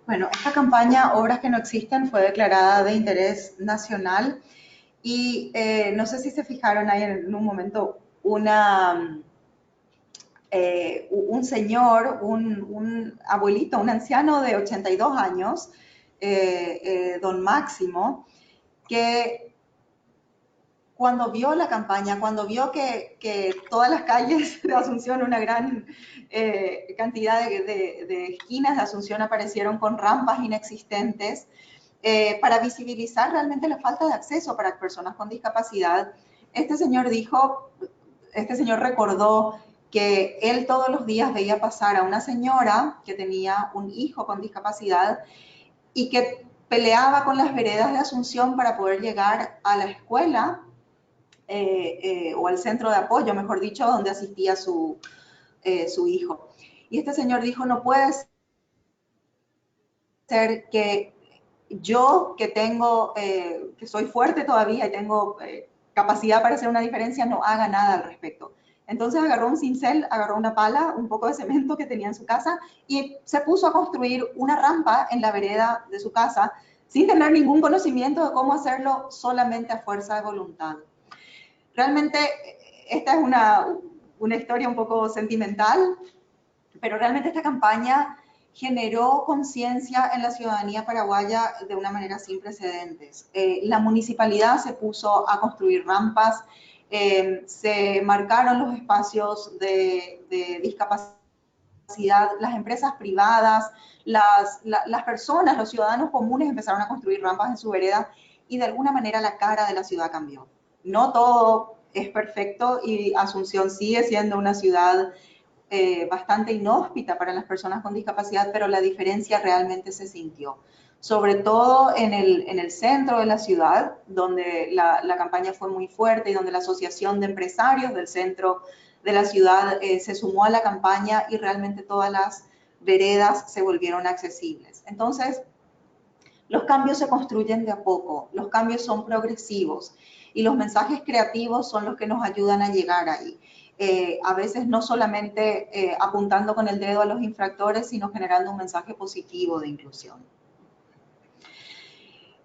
Bueno, esta campaña, Obras que no existen, fue declarada de interés nacional y no sé si se fijaron ahí en un momento un señor, un abuelito, un anciano de 82 años, don Máximo, que cuando vio la campaña, cuando vio que todas las calles de Asunción, una gran cantidad de esquinas de Asunción aparecieron con rampas inexistentes, para visibilizar realmente la falta de acceso para personas con discapacidad, este señor recordó que él todos los días veía pasar a una señora que tenía un hijo con discapacidad y que peleaba con las veredas de Asunción para poder llegar a la escuela o al centro de apoyo, mejor dicho, donde asistía su hijo. Y este señor dijo, no puede ser que yo, que soy fuerte todavía y tengo capacidad para hacer una diferencia, no haga nada al respecto. Entonces agarró un cincel, agarró una pala, un poco de cemento que tenía en su casa y se puso a construir una rampa en la vereda de su casa sin tener ningún conocimiento de cómo hacerlo, solamente a fuerza de voluntad. Realmente esta es una historia un poco sentimental, pero realmente esta campaña generó conciencia en la ciudadanía paraguaya de una manera sin precedentes. La municipalidad se puso a construir rampas, se marcaron los espacios de discapacidad, las empresas privadas, las personas, los ciudadanos comunes empezaron a construir rampas en su vereda y de alguna manera la cara de la ciudad cambió. No todo es perfecto y Asunción sigue siendo una ciudad bastante inhóspita para las personas con discapacidad, pero la diferencia realmente se sintió. Sobre todo en el centro de la ciudad, donde la campaña fue muy fuerte y donde la Asociación de Empresarios del centro de la ciudad se sumó a la campaña y realmente todas las veredas se volvieron accesibles. Entonces, los cambios se construyen de a poco, los cambios son progresivos y los mensajes creativos son los que nos ayudan a llegar ahí. A veces no solamente apuntando con el dedo a los infractores, sino generando un mensaje positivo de inclusión.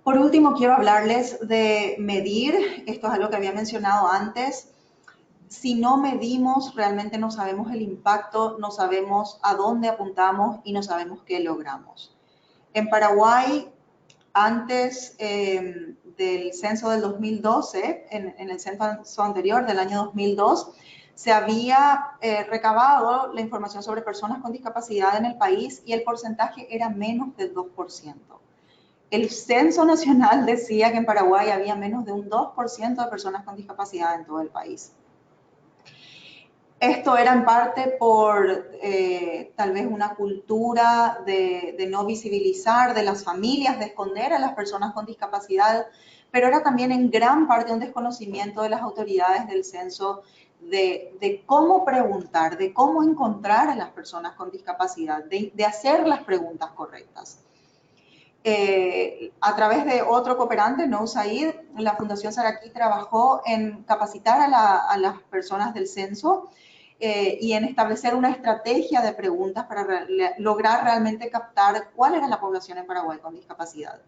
Por último, quiero hablarles de medir. Esto es algo que había mencionado antes. Si no medimos, realmente no sabemos el impacto, no sabemos a dónde apuntamos y no sabemos qué logramos. En Paraguay, antes del censo del 2012, en el censo anterior del año 2002, se había recabado la información sobre personas con discapacidad en el país y el porcentaje era menos del 2%. El censo nacional decía que en Paraguay había menos de un 2% de personas con discapacidad en todo el país. Esto era en parte por tal vez una cultura de no visibilizar, de las familias, de esconder a las personas con discapacidad, pero era también en gran parte un desconocimiento de las autoridades del censo de cómo preguntar, de cómo encontrar a las personas con discapacidad, de hacer las preguntas correctas. A través de otro cooperante, No USAID, la Fundación Saraquí trabajó en capacitar a las personas del censo y en establecer una estrategia de preguntas para lograr realmente captar cuál era la población en Paraguay con discapacidad.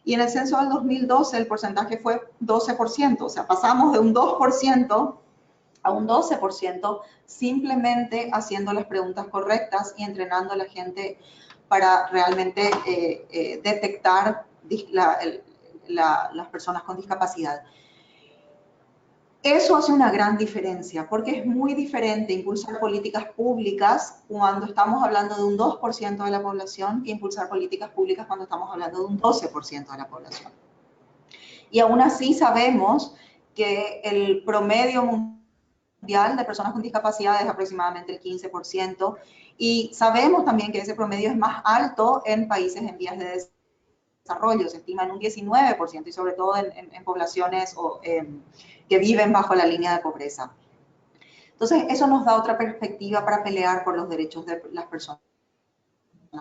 Y en el censo del 2012 el porcentaje fue 12%, o sea, pasamos de un 2% a un 12% simplemente haciendo las preguntas correctas y entrenando a la gente para realmente detectar las personas con discapacidad. Eso hace una gran diferencia, porque es muy diferente impulsar políticas públicas cuando estamos hablando de un 2% de la población que impulsar políticas públicas cuando estamos hablando de un 12% de la población. Y aún así sabemos que el promedio mundial de personas con discapacidad es aproximadamente el 15%, y sabemos también que ese promedio es más alto en países en vías de desarrollo, se estima en un 19%, y sobre todo en poblaciones que viven bajo la línea de pobreza. Entonces, eso nos da otra perspectiva para pelear por los derechos de las personas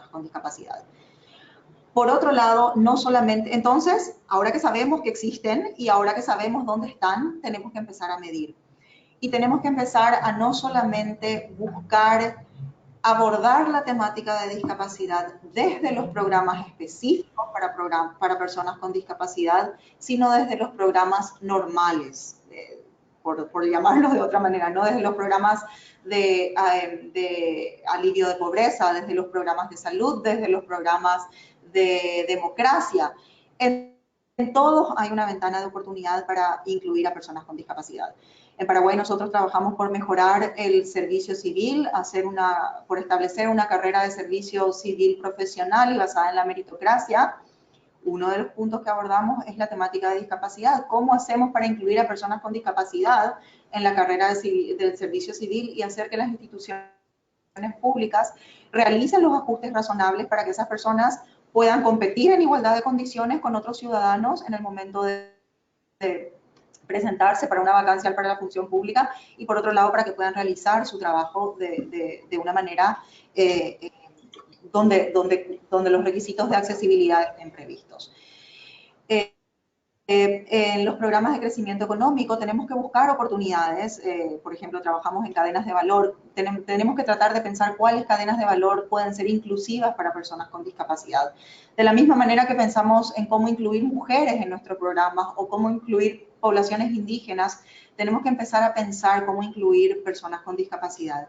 con discapacidad. Por otro lado, no solamente, entonces, ahora que sabemos que existen y ahora que sabemos dónde están, tenemos que empezar a medir. Y tenemos que empezar a no solamente buscar abordar la temática de discapacidad desde los programas específicos para personas con discapacidad, sino desde los programas normales, por llamarlos de otra manera, no desde los programas de alivio de pobreza, desde los programas de salud, desde los programas de democracia. En todos hay una ventana de oportunidad para incluir a personas con discapacidad. En Paraguay nosotros trabajamos por mejorar el servicio civil, por establecer una carrera de servicio civil profesional y basada en la meritocracia. Uno de los puntos que abordamos es la temática de discapacidad. ¿Cómo hacemos para incluir a personas con discapacidad en la carrera del servicio civil y hacer que las instituciones públicas realicen los ajustes razonables para que esas personas puedan competir en igualdad de condiciones con otros ciudadanos en el momento de presentarse para una vacancia para la función pública, y por otro lado para que puedan realizar su trabajo de una manera donde los requisitos de accesibilidad estén previstos. En los programas de crecimiento económico tenemos que buscar oportunidades, por ejemplo, trabajamos en cadenas de valor, tenemos que tratar de pensar cuáles cadenas de valor pueden ser inclusivas para personas con discapacidad. De la misma manera que pensamos en cómo incluir mujeres en nuestros programas o cómo incluir poblaciones indígenas, tenemos que empezar a pensar cómo incluir personas con discapacidad.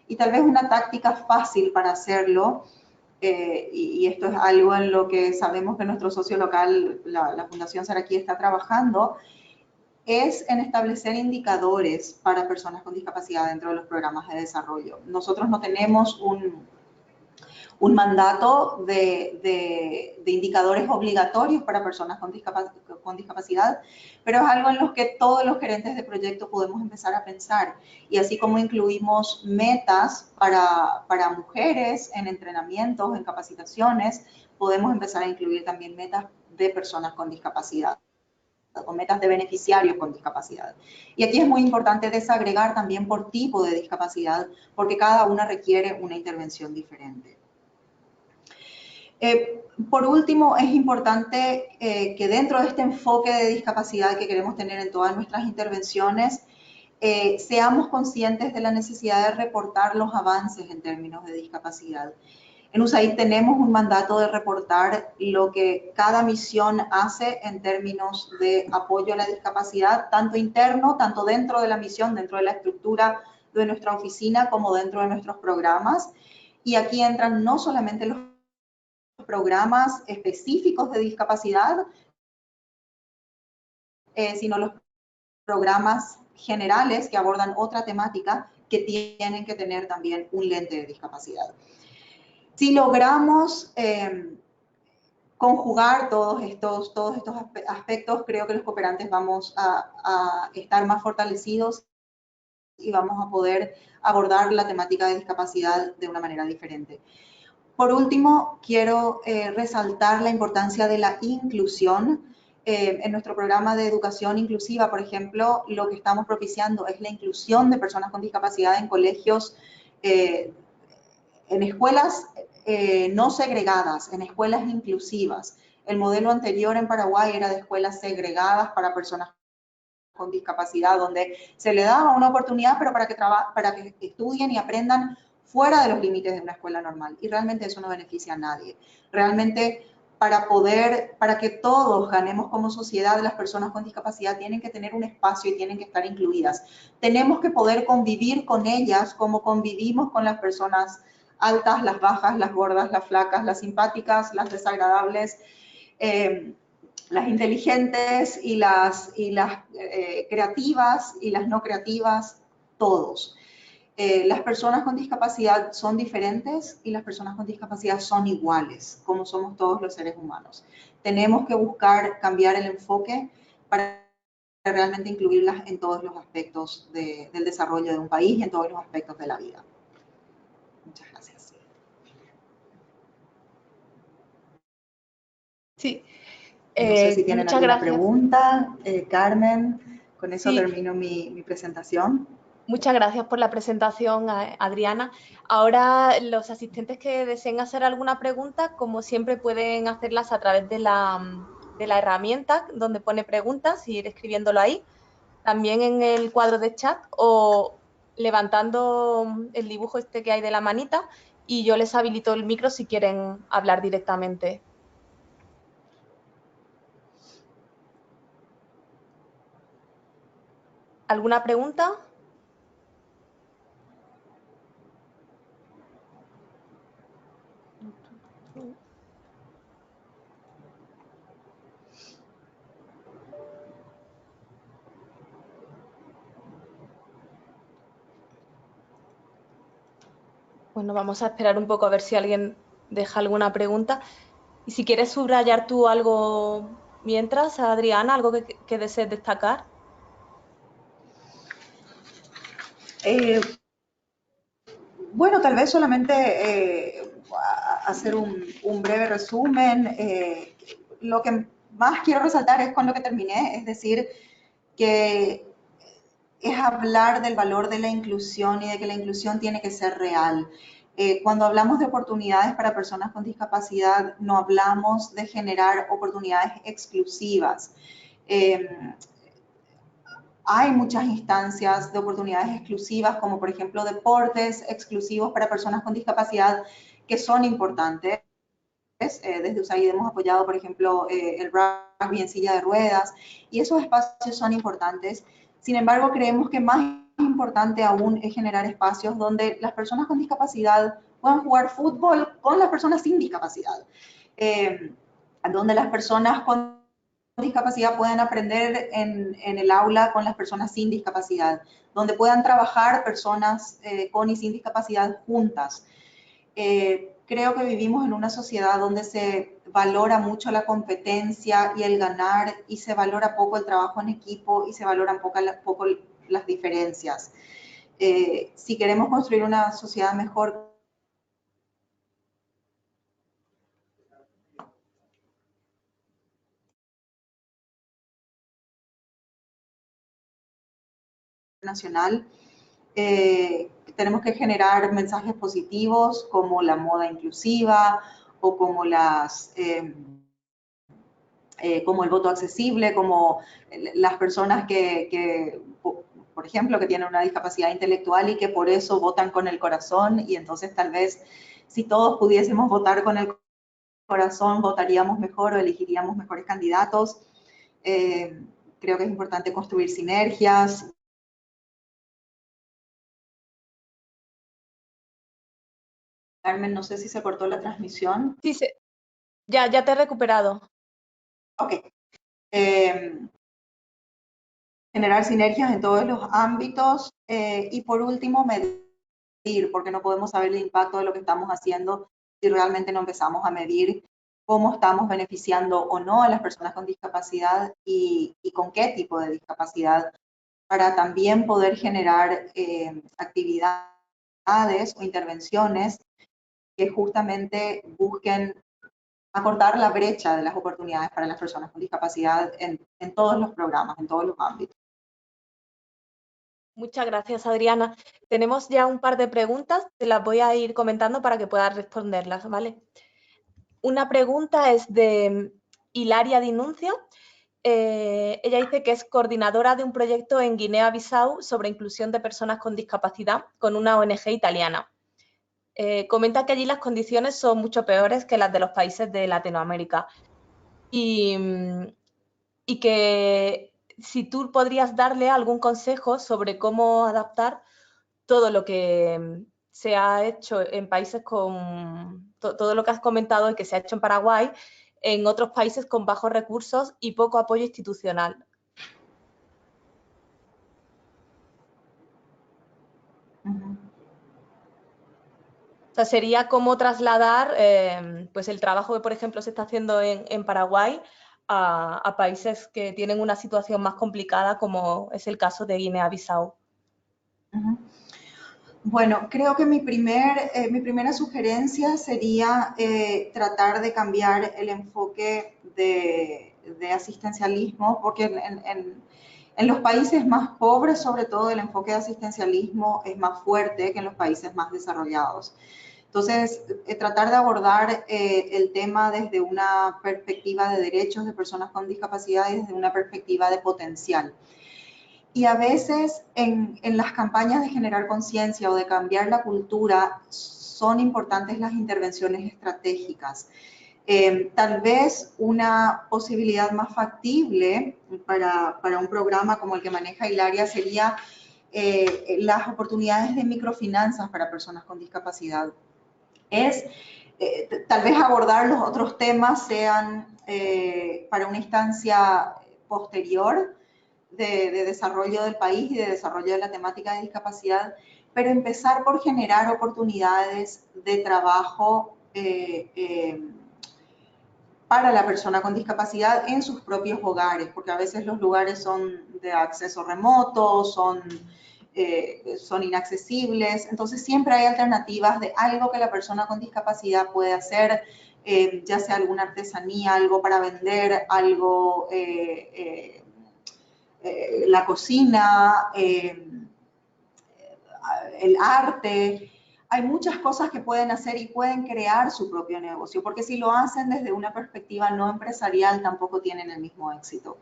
Y tal vez una táctica fácil para hacerlo, y esto es algo en lo que sabemos que nuestro socio local, la Fundación Saraquí, está trabajando, es en establecer indicadores para personas con discapacidad dentro de los programas de desarrollo. Nosotros no tenemos un mandato de indicadores obligatorios para personas con discapacidad, pero es algo en lo que todos los gerentes de proyecto podemos empezar a pensar. Y así como incluimos metas para mujeres en entrenamientos, en capacitaciones, podemos empezar a incluir también metas de personas con discapacidad o metas de beneficiarios con discapacidad. Y aquí es muy importante desagregar también por tipo de discapacidad, porque cada una requiere una intervención diferente. Por último, es importante que dentro de este enfoque de discapacidad que queremos tener en todas nuestras intervenciones, seamos conscientes de la necesidad de reportar los avances en términos de discapacidad. En USAID tenemos un mandato de reportar lo que cada misión hace en términos de apoyo a la discapacidad, tanto interno, tanto dentro de la misión, dentro de la estructura de nuestra oficina, como dentro de nuestros programas. Y aquí entran no solamente los programas específicos de discapacidad, sino los programas generales que abordan otra temática que tienen que tener también un lente de discapacidad. Si logramos conjugar todos estos aspectos, creo que los cooperantes vamos a estar más fortalecidos y vamos a poder abordar la temática de discapacidad de una manera diferente. Por último, quiero resaltar la importancia de la inclusión. En nuestro programa de educación inclusiva, por ejemplo, lo que estamos propiciando es la inclusión de personas con discapacidad en colegios, en escuelas no segregadas, en escuelas inclusivas. El modelo anterior en Paraguay era de escuelas segregadas para personas con discapacidad, donde se le daba una oportunidad, pero para que estudien y aprendan fuera de los límites de una escuela normal. Y realmente eso no beneficia a nadie. Realmente, para que todos ganemos como sociedad, las personas con discapacidad tienen que tener un espacio y tienen que estar incluidas. Tenemos que poder convivir con ellas como convivimos con las personas altas, las bajas, las gordas, las flacas, las simpáticas, las desagradables, las inteligentes y las creativas y las no creativas, todos. Las personas con discapacidad son diferentes y las personas con discapacidad son iguales, como somos todos los seres humanos. Tenemos que buscar cambiar el enfoque para realmente incluirlas en todos los aspectos del desarrollo de un país y en todos los aspectos de la vida. Muchas gracias. Sí. No sé si tienen Muchas alguna gracias. pregunta. Carmen, con eso Sí. termino mi presentación. Muchas gracias por la presentación, Adriana. Ahora, los asistentes que deseen hacer alguna pregunta, como siempre, pueden hacerlas a través de la herramienta donde pone preguntas y ir escribiéndolo ahí. También en el cuadro de chat o levantando el dibujo este que hay de la manita y yo les habilito el micro si quieren hablar directamente. ¿Alguna pregunta? Bueno, vamos a esperar un poco a ver si alguien deja alguna pregunta. Y si quieres subrayar tú algo mientras, Adriana, algo que desees destacar. Bueno, tal vez solamente hacer un breve resumen. Lo que más quiero resaltar es con lo que terminé, es decir, que es hablar del valor de la inclusión y de que la inclusión tiene que ser real. Cuando hablamos de oportunidades para personas con discapacidad, no hablamos de generar oportunidades exclusivas. Hay muchas instancias de oportunidades exclusivas, como por ejemplo deportes exclusivos para personas con discapacidad, que son importantes. Desde USAID hemos apoyado, por ejemplo, el rugby en silla de ruedas, y esos espacios son importantes. Sin embargo, creemos que más importante aún es generar espacios donde las personas con discapacidad puedan jugar fútbol con las personas sin discapacidad, donde las personas con discapacidad puedan aprender en el aula con las personas sin discapacidad, donde puedan trabajar personas con y sin discapacidad juntas. Creo que vivimos en una sociedad donde se valora mucho la competencia y el ganar, y se valora poco el trabajo en equipo y se valoran poco las diferencias. Si queremos construir una sociedad mejor, nacional, tenemos que generar mensajes positivos como la moda inclusiva o como como el voto accesible, como las personas que, por ejemplo, que tienen una discapacidad intelectual y que por eso votan con el corazón, y entonces tal vez si todos pudiésemos votar con el corazón, votaríamos mejor o elegiríamos mejores candidatos. Creo que es importante construir sinergias. Carmen, no sé si se cortó la transmisión. Sí, ya te he recuperado. Ok. Generar sinergias en todos los ámbitos y por último medir, porque no podemos saber el impacto de lo que estamos haciendo si realmente no empezamos a medir cómo estamos beneficiando o no a las personas con discapacidad y con qué tipo de discapacidad, para también poder generar actividades o intervenciones que justamente busquen acortar la brecha de las oportunidades para las personas con discapacidad en todos los programas, en todos los ámbitos. Muchas gracias, Adriana. Tenemos ya un par de preguntas, te las voy a ir comentando para que puedas responderlas, ¿vale? Una pregunta es de Hilaria Dinuncio. Ella dice que es coordinadora de un proyecto en Guinea-Bissau sobre inclusión de personas con discapacidad con una ONG italiana. Comenta que allí las condiciones son mucho peores que las de los países de Latinoamérica y que si tú podrías darle algún consejo sobre cómo adaptar todo lo que se ha hecho en países con todo lo que has comentado y que se ha hecho en Paraguay, en otros países con bajos recursos y poco apoyo institucional. O sea, sería como trasladar pues el trabajo que, por ejemplo, se está haciendo en Paraguay a países que tienen una situación más complicada, como es el caso de Guinea-Bissau. Bueno, creo que mi primera sugerencia sería tratar de cambiar el enfoque de asistencialismo, porque en los países más pobres, sobre todo, el enfoque de asistencialismo es más fuerte que en los países más desarrollados. Entonces, tratar de abordar el tema desde una perspectiva de derechos de personas con discapacidad y desde una perspectiva de potencial. Y a veces en las campañas de generar conciencia o de cambiar la cultura son importantes las intervenciones estratégicas. Tal vez una posibilidad más factible para un programa como el que maneja Hilaria sería las oportunidades de microfinanzas para personas con discapacidad. Tal vez abordar los otros temas sean para una instancia posterior de desarrollo del país y de desarrollo de la temática de discapacidad, pero empezar por generar oportunidades de trabajo para la persona con discapacidad en sus propios hogares, porque a veces los lugares son de acceso remoto, son inaccesibles, entonces siempre hay alternativas de algo que la persona con discapacidad puede hacer, ya sea alguna artesanía, algo para vender, algo, la cocina, el arte. Hay muchas cosas que pueden hacer y pueden crear su propio negocio, porque si lo hacen desde una perspectiva no empresarial tampoco tienen el mismo éxito.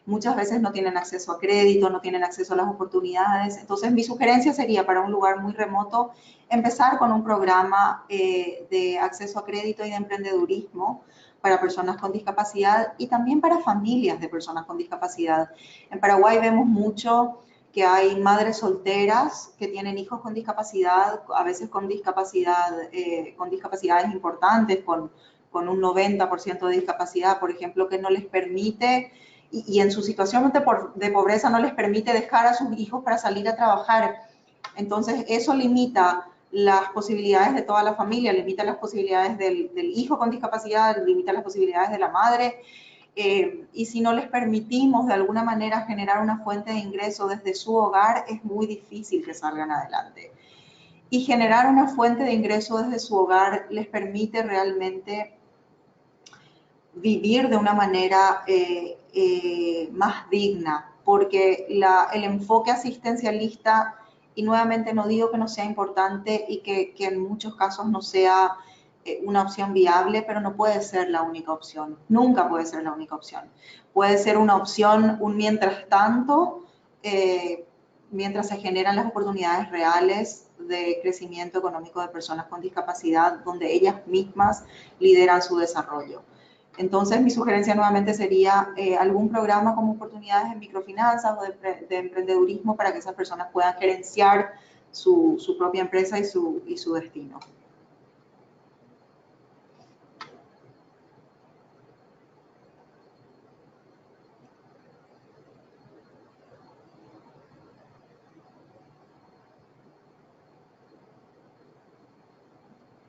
Muchas veces no tienen acceso a crédito, no tienen acceso a las oportunidades. Entonces, mi sugerencia sería para un lugar muy remoto empezar con un programa de acceso a crédito y de emprendedurismo para personas con discapacidad y también para familias de personas con discapacidad. En Paraguay vemos mucho que hay madres solteras que tienen hijos con discapacidad, a veces con discapacidades importantes, con un 90% de discapacidad, por ejemplo, que no les permite, y en su situación de pobreza no les permite dejar a sus hijos para salir a trabajar. Entonces, eso limita las posibilidades de toda la familia, limita las posibilidades del hijo con discapacidad, limita las posibilidades de la madre. Y si no les permitimos de alguna manera generar una fuente de ingreso desde su hogar, es muy difícil que salgan adelante. Y generar una fuente de ingreso desde su hogar les permite realmente vivir de una manera más digna, porque el enfoque asistencialista, y nuevamente no digo que no sea importante y que en muchos casos no sea una opción viable, pero no puede ser la única opción. Nunca puede ser la única opción. Puede ser una opción, un mientras tanto, mientras se generan las oportunidades reales de crecimiento económico de personas con discapacidad, donde ellas mismas lideran su desarrollo. Entonces, mi sugerencia nuevamente sería algún programa como oportunidades de microfinanzas o de emprendedurismo para que esas personas puedan gerenciar su propia empresa y su destino.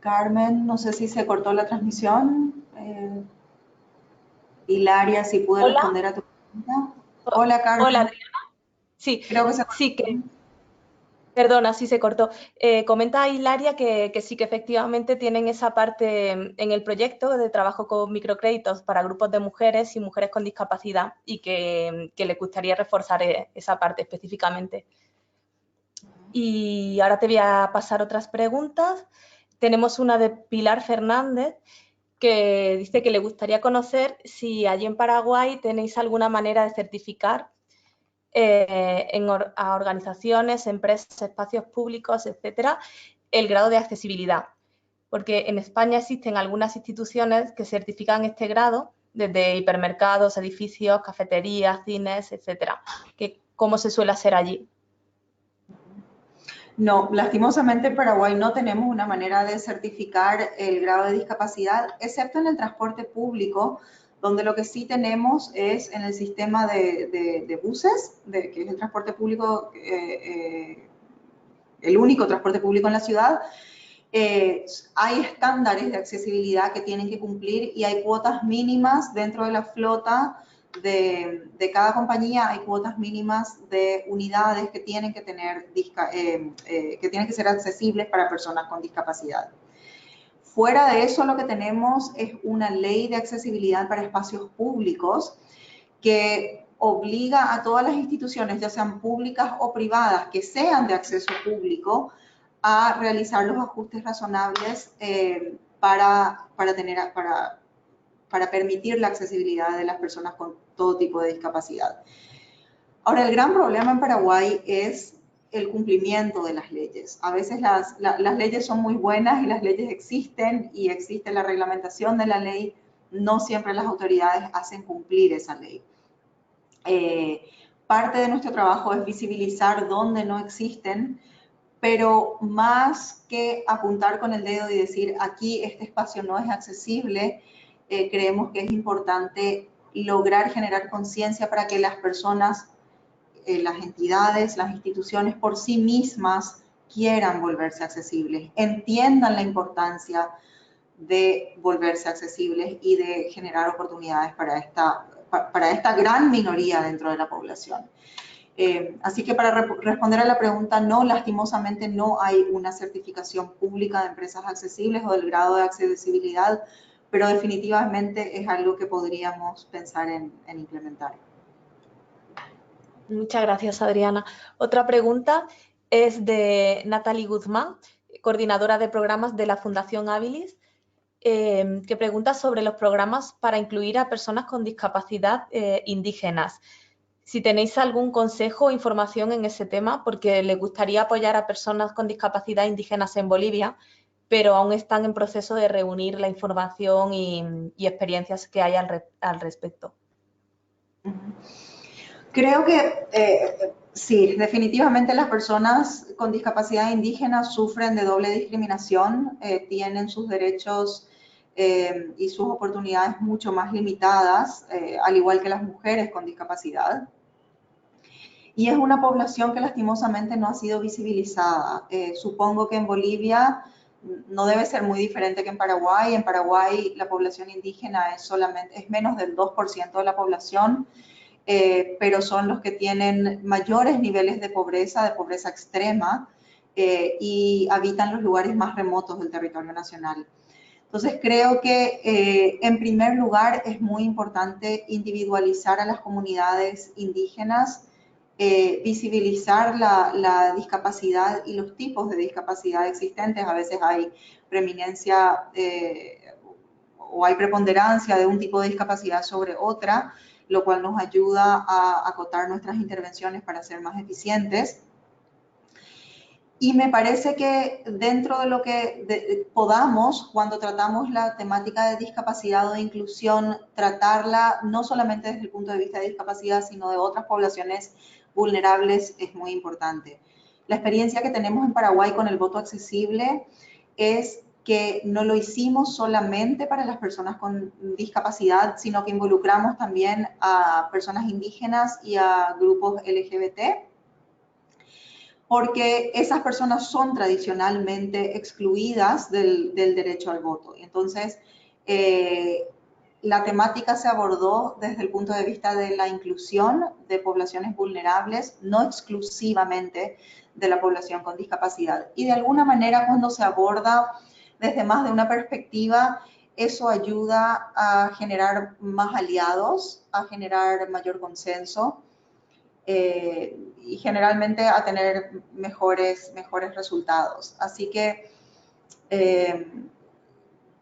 Carmen, no sé si se cortó la transmisión. Hilaria, si pude responder a tu pregunta. Hola, Carmen. Hola, Adriana. Sí, creo que se cortó. Sí que... Perdona, sí se cortó. Comenta Hilaria que sí que efectivamente tienen esa parte en el proyecto de trabajo con microcréditos para grupos de mujeres y mujeres con discapacidad y que le gustaría reforzar esa parte específicamente. Y ahora te voy a pasar otras preguntas. Tenemos una de Pilar Fernández que dice que le gustaría conocer si allí en Paraguay tenéis alguna manera de certificar a organizaciones, empresas, espacios públicos, etcétera, el grado de accesibilidad. Porque en España existen algunas instituciones que certifican este grado, desde hipermercados, edificios, cafeterías, cines, etcétera. ¿Cómo se suele hacer allí? No, lastimosamente en Paraguay no tenemos una manera de certificar el grado de discapacidad, excepto en el transporte público, donde lo que sí tenemos es en el sistema de buses, que es el transporte público, el único transporte público en la ciudad. Hay estándares de accesibilidad que tienen que cumplir y hay cuotas mínimas dentro de la flota de cada compañía. Hay cuotas mínimas de unidades que tienen que tener, que tienen que ser accesibles para personas con discapacidad. Fuera de eso, lo que tenemos es una ley de accesibilidad para espacios públicos que obliga a todas las instituciones, ya sean públicas o privadas, que sean de acceso público, a realizar los ajustes razonables para permitir la accesibilidad de las personas con todo tipo de discapacidad. Ahora, el gran problema en Paraguay es el cumplimiento de las leyes. A veces las leyes son muy buenas y las leyes existen y existe la reglamentación de la ley, no siempre las autoridades hacen cumplir esa ley. Parte de nuestro trabajo es visibilizar dónde no existen, pero más que apuntar con el dedo y decir aquí este espacio no es accesible, creemos que es importante lograr generar conciencia para que las personas, las entidades, las instituciones por sí mismas quieran volverse accesibles, entiendan la importancia de volverse accesibles y de generar oportunidades para esta gran minoría dentro de la población. Así que para responder a la pregunta, no, lastimosamente no hay una certificación pública de empresas accesibles o del grado de accesibilidad, pero definitivamente es algo que podríamos pensar en implementar. Muchas gracias, Adriana. Otra pregunta es de Natalie Guzmán, coordinadora de programas de la Fundación Habilis, que pregunta sobre los programas para incluir a personas con discapacidad indígenas. Si tenéis algún consejo o información en ese tema, porque les gustaría apoyar a personas con discapacidad indígenas en Bolivia, pero aún están en proceso de reunir la información y experiencias que hay al respecto. Creo que sí, definitivamente las personas con discapacidad indígena sufren de doble discriminación, tienen sus derechos y sus oportunidades mucho más limitadas, al igual que las mujeres con discapacidad. Y es una población que lastimosamente no ha sido visibilizada. Supongo que en Bolivia no debe ser muy diferente que en Paraguay. En Paraguay la población indígena es menos del 2% de la población, pero son los que tienen mayores niveles de pobreza extrema, y habitan los lugares más remotos del territorio nacional. Entonces creo que en primer lugar es muy importante individualizar a las comunidades indígenas, visibilizar la discapacidad y los tipos de discapacidad existentes. A veces hay preeminencia o hay preponderancia de un tipo de discapacidad sobre otra, lo cual nos ayuda a acotar nuestras intervenciones para ser más eficientes. Y me parece que dentro de lo que podamos, cuando tratamos la temática de discapacidad o de inclusión, tratarla no solamente desde el punto de vista de discapacidad, sino de otras poblaciones vulnerables, es muy importante. La experiencia que tenemos en Paraguay con el voto accesible es que no lo hicimos solamente para las personas con discapacidad, sino que involucramos también a personas indígenas y a grupos LGBT, porque esas personas son tradicionalmente excluidas del derecho al voto. Entonces, la temática se abordó desde el punto de vista de la inclusión de poblaciones vulnerables, no exclusivamente de la población con discapacidad. Y de alguna manera, cuando se aborda desde más de una perspectiva, eso ayuda a generar más aliados, a generar mayor consenso, y generalmente a tener mejores resultados. Así que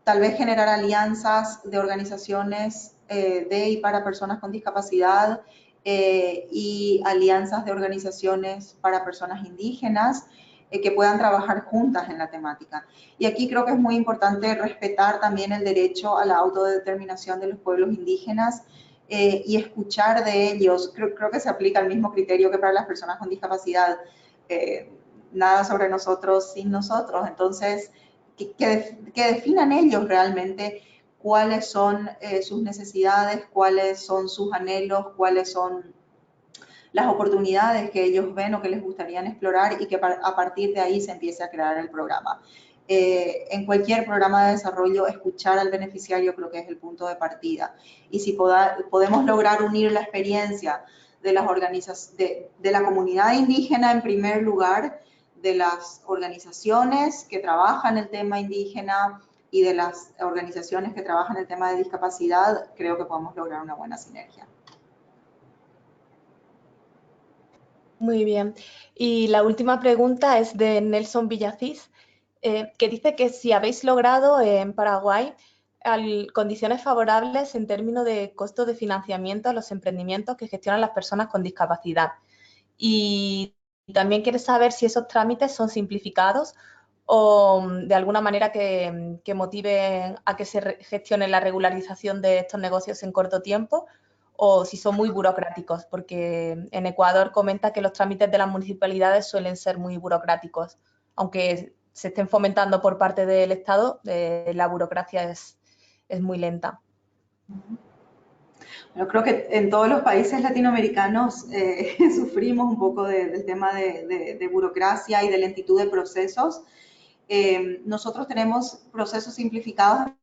tal vez generar alianzas de organizaciones de y para personas con discapacidad, y alianzas de organizaciones para personas indígenas que puedan trabajar juntas en la temática. Y aquí creo que es muy importante respetar también el derecho a la autodeterminación de los pueblos indígenas, y escuchar de ellos. Creo que se aplica el mismo criterio que para las personas con discapacidad. nada sobre nosotros sin nosotros. Entonces, que definan ellos realmente cuáles son sus necesidades, cuáles son sus anhelos, cuáles son las oportunidades que ellos ven o que les gustaría explorar, y que a partir de ahí se empiece a crear el programa. En cualquier programa de desarrollo, escuchar al beneficiario creo que es el punto de partida. Y si podemos lograr unir la experiencia de las de la comunidad indígena en primer lugar, de las organizaciones que trabajan el tema indígena y de las organizaciones que trabajan el tema de discapacidad, creo que podemos lograr una buena sinergia. Muy bien. Y la última pregunta es de Nelson Villacís, que dice que si habéis logrado en Paraguay condiciones favorables en términos de costo de financiamiento a los emprendimientos que gestionan las personas con discapacidad. Y también quiere saber si esos trámites son simplificados o de alguna manera que motiven a que se gestione la regularización de estos negocios en corto tiempo, o si son muy burocráticos, porque en Ecuador comenta que los trámites de las municipalidades suelen ser muy burocráticos, aunque se estén fomentando por parte del Estado, la burocracia es muy lenta. Yo creo que en todos los países latinoamericanos sufrimos un poco del tema de burocracia y de lentitud de procesos. Nosotros tenemos procesos simplificados en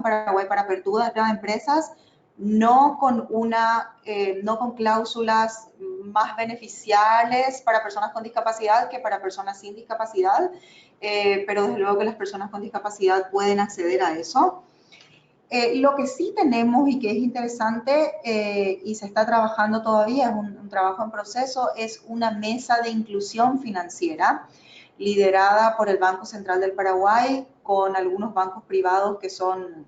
Paraguay para apertura de empresas, no con cláusulas más beneficiales para personas con discapacidad que para personas sin discapacidad, pero desde luego que las personas con discapacidad pueden acceder a eso. Lo que sí tenemos y que es interesante y se está trabajando todavía, es un trabajo en proceso, es una mesa de inclusión financiera liderada por el Banco Central del Paraguay, con algunos bancos privados que son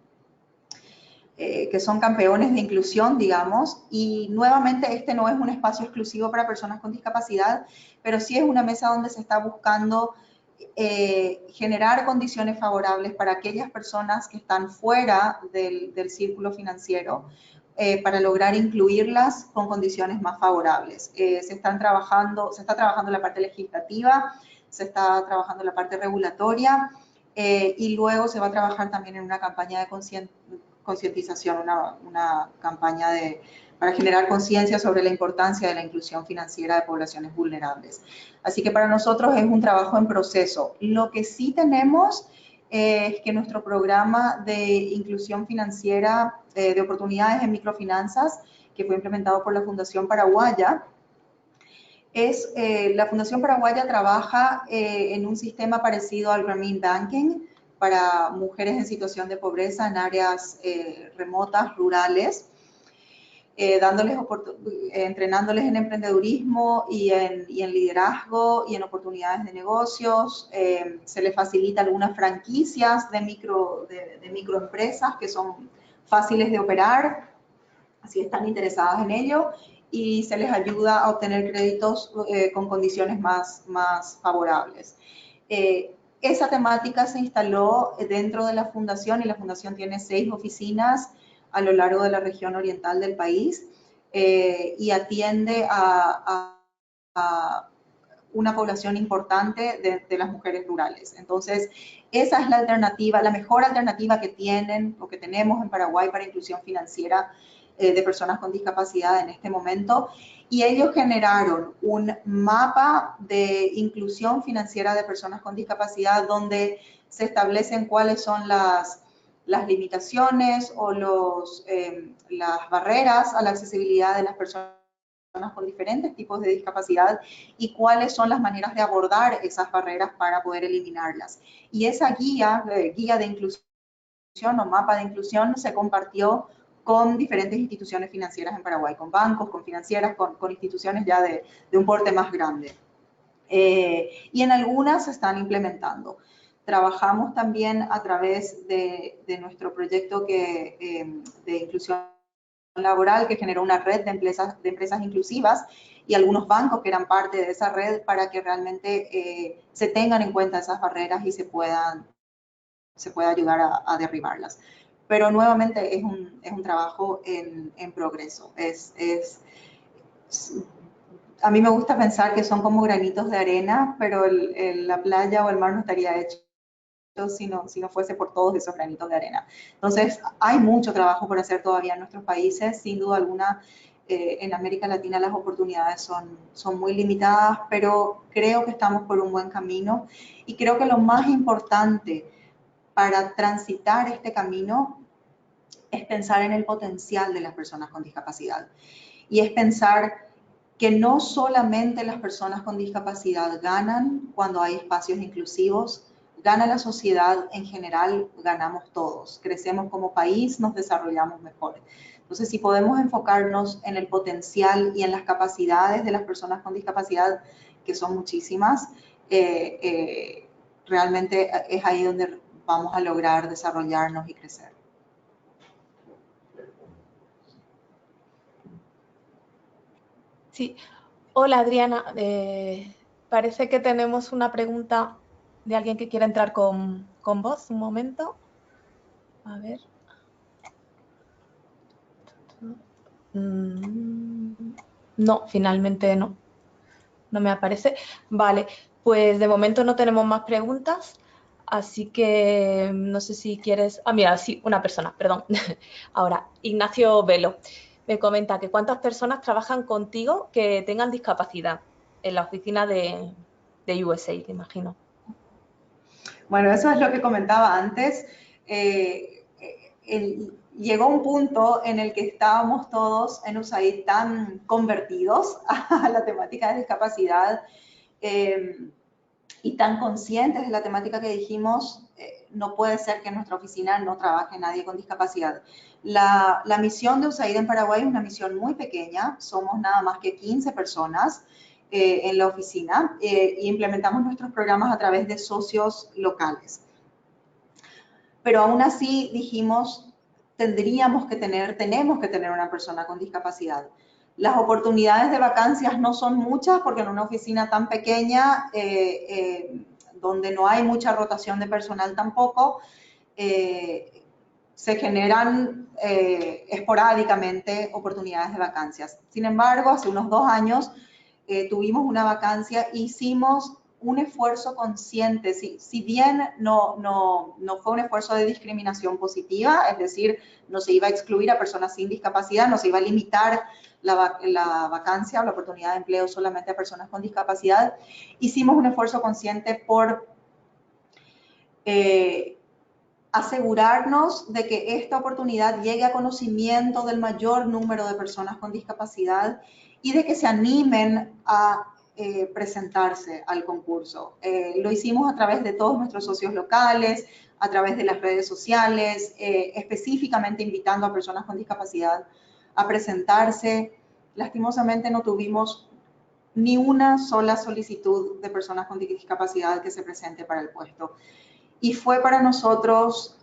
campeones de inclusión, digamos, y nuevamente este no es un espacio exclusivo para personas con discapacidad, pero sí es una mesa donde se está buscando generar condiciones favorables para aquellas personas que están fuera del círculo financiero, para lograr incluirlas con condiciones más favorables. Se está trabajando la parte legislativa, se está trabajando la parte regulatoria, y luego se va a trabajar también en una campaña de concientización, una campaña para generar conciencia sobre la importancia de la inclusión financiera de poblaciones vulnerables. Así que para nosotros es un trabajo en proceso. Lo que sí tenemos es que nuestro programa de inclusión financiera, de oportunidades en microfinanzas, que fue implementado por la Fundación Paraguaya, la Fundación Paraguaya trabaja en un sistema parecido al Grameen Banking para mujeres en situación de pobreza en áreas remotas, rurales, entrenándoles en emprendedurismo y en liderazgo y en oportunidades de negocios. Se les facilita algunas franquicias de microempresas que son fáciles de operar, si están interesadas en ello, y se les ayuda a obtener créditos con condiciones más favorables. Esa temática se instaló dentro de la fundación, y la fundación tiene 6 oficinas a lo largo de la región oriental del país, y atiende a una población importante de las mujeres rurales. Entonces, esa es la alternativa, la mejor alternativa que tienen o que tenemos en Paraguay para inclusión financiera de personas con discapacidad en este momento. Y ellos generaron un mapa de inclusión financiera de personas con discapacidad donde se establecen cuáles son las limitaciones o las barreras a la accesibilidad de las personas con diferentes tipos de discapacidad, y cuáles son las maneras de abordar esas barreras para poder eliminarlas. Y esa guía de inclusión o mapa de inclusión se compartió con diferentes instituciones financieras en Paraguay, con bancos, con financieras, con instituciones ya de un porte más grande. Y en algunas se están implementando. Trabajamos también a través de nuestro proyecto de inclusión laboral, que generó una red de empresas inclusivas, y algunos bancos que eran parte de esa red, para que realmente se tengan en cuenta esas barreras y se pueda ayudar a derribarlas. Pero nuevamente es un trabajo en progreso. a mí me gusta pensar que son como granitos de arena, pero la playa o el mar no estaría hecho si no fuese por todos esos granitos de arena. Entonces, hay mucho trabajo por hacer todavía en nuestros países, sin duda alguna. En América Latina las oportunidades son muy limitadas, pero creo que estamos por un buen camino y creo que lo más importante para transitar este camino es pensar en el potencial de las personas con discapacidad y es pensar que no solamente las personas con discapacidad ganan cuando hay espacios inclusivos, gana la sociedad en general, ganamos todos, crecemos como país, nos desarrollamos mejor. Entonces, si podemos enfocarnos en el potencial y en las capacidades de las personas con discapacidad, que son muchísimas, realmente es ahí donde vamos a lograr desarrollarnos y crecer. Sí. Hola, Adriana. Parece que tenemos una pregunta de alguien que quiere entrar con vos. Un momento. A ver. No, finalmente no. No me aparece. Vale, pues de momento no tenemos más preguntas. Así que no sé si quieres... Ah, mira, sí, una persona, perdón. Ahora, Ignacio Velo me comenta que cuántas personas trabajan contigo que tengan discapacidad en la oficina de USAID, imagino. Bueno, eso es lo que comentaba antes. Llegó un punto en el que estábamos todos en USAID tan convertidos a la temática de discapacidad y tan conscientes de la temática que dijimos, no puede ser que en nuestra oficina no trabaje nadie con discapacidad. La misión de USAID en Paraguay es una misión muy pequeña, somos nada más que 15 personas en la oficina e implementamos nuestros programas a través de socios locales. Pero aún así dijimos, tenemos que tener una persona con discapacidad. Las oportunidades de vacancias no son muchas porque en una oficina tan pequeña, donde no hay mucha rotación de personal tampoco, se generan esporádicamente oportunidades de vacancias. Sin embargo, hace unos 2 años tuvimos una vacancia, hicimos un esfuerzo consciente, si bien no fue un esfuerzo de discriminación positiva, es decir, no se iba a excluir a personas sin discapacidad, no se iba a limitar la vacancia o la oportunidad de empleo solamente a personas con discapacidad, hicimos un esfuerzo consciente por asegurarnos de que esta oportunidad llegue a conocimiento del mayor número de personas con discapacidad y de que se animen a presentarse al concurso. Lo hicimos a través de todos nuestros socios locales, a través de las redes sociales, específicamente invitando a personas con discapacidad a presentarse. Lastimosamente no tuvimos ni una sola solicitud de personas con discapacidad que se presente para el puesto. Y fue para nosotros,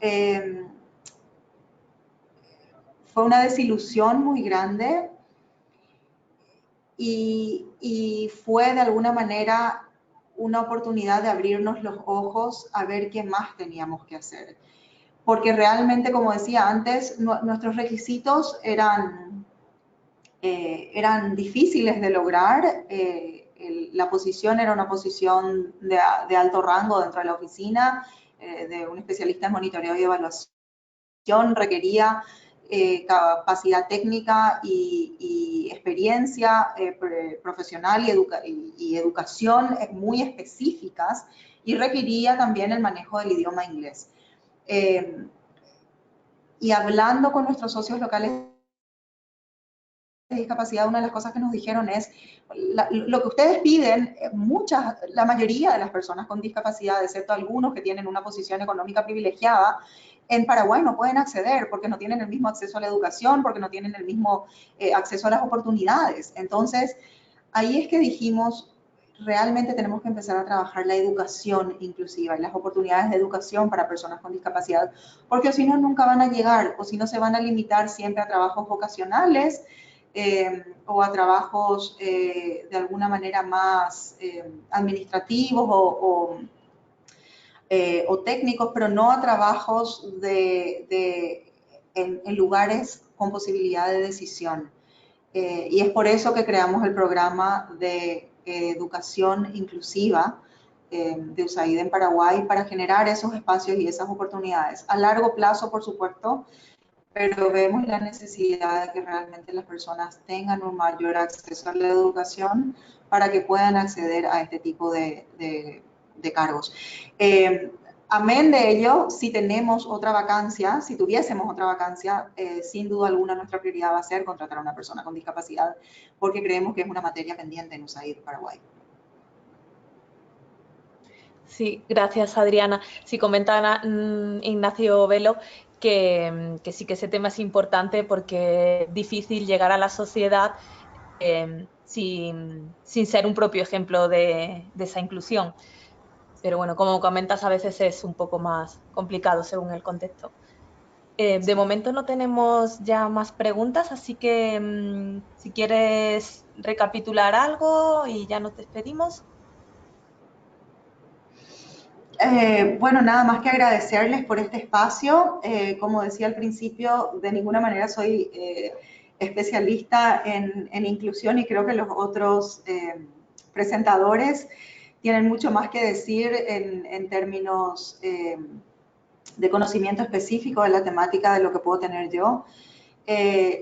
fue una desilusión muy grande y fue de alguna manera una oportunidad de abrirnos los ojos a ver qué más teníamos que hacer. Porque realmente, como decía antes, nuestros requisitos eran difíciles de lograr. La posición era una posición de alto rango dentro de la oficina, de un especialista en monitoreo y evaluación, requería capacidad técnica y experiencia profesional y educación muy específicas, y requería también el manejo del idioma inglés. Y hablando con nuestros socios locales de discapacidad, una de las cosas que nos dijeron es, lo que ustedes piden, la mayoría de las personas con discapacidad, excepto algunos que tienen una posición económica privilegiada, en Paraguay no pueden acceder porque no tienen el mismo acceso a la educación, porque no tienen el mismo acceso a las oportunidades. Entonces, ahí es que dijimos, realmente tenemos que empezar a trabajar la educación inclusiva y las oportunidades de educación para personas con discapacidad, porque si no, nunca van a llegar, o si no, se van a limitar siempre a trabajos vocacionales, o a trabajos de alguna manera más administrativos o técnicos, pero no a trabajos en lugares con posibilidad de decisión. Y es por eso que creamos el programa de educación inclusiva de USAID en Paraguay, para generar esos espacios y esas oportunidades. A largo plazo, por supuesto, pero vemos la necesidad de que realmente las personas tengan un mayor acceso a la educación para que puedan acceder a este tipo de cargos. Amén de ello, si tenemos otra vacancia, si tuviésemos otra vacancia, sin duda alguna nuestra prioridad va a ser contratar a una persona con discapacidad, porque creemos que es una materia pendiente en USAID Paraguay. Sí, gracias Adriana. Sí, comenta Ignacio Velo que sí que ese tema es importante porque es difícil llegar a la sociedad sin ser un propio ejemplo de esa inclusión. Pero bueno, como comentas, a veces es un poco más complicado según el contexto. De momento no tenemos ya más preguntas, así que si quieres recapitular algo y ya nos despedimos. Bueno, nada más que agradecerles por este espacio. Como decía al principio, de ninguna manera soy especialista en inclusión y creo que los otros presentadores tienen mucho más que decir en términos de conocimiento específico de la temática de lo que puedo tener yo.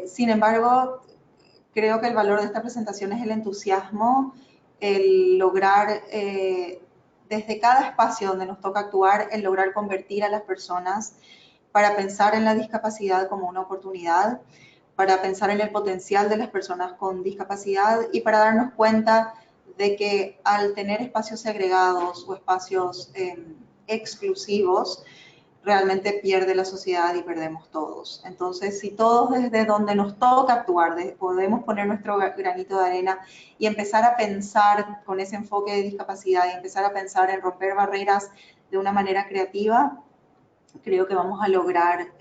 Sin embargo, creo que el valor de esta presentación es el entusiasmo, el lograr desde cada espacio donde nos toca actuar, el lograr convertir a las personas para pensar en la discapacidad como una oportunidad, para pensar en el potencial de las personas con discapacidad y para darnos cuenta de que al tener espacios segregados o espacios exclusivos, realmente pierde la sociedad y perdemos todos. Entonces, si todos desde donde nos toca actuar, podemos poner nuestro granito de arena y empezar a pensar con ese enfoque de discapacidad y empezar a pensar en romper barreras de una manera creativa, creo que vamos a lograr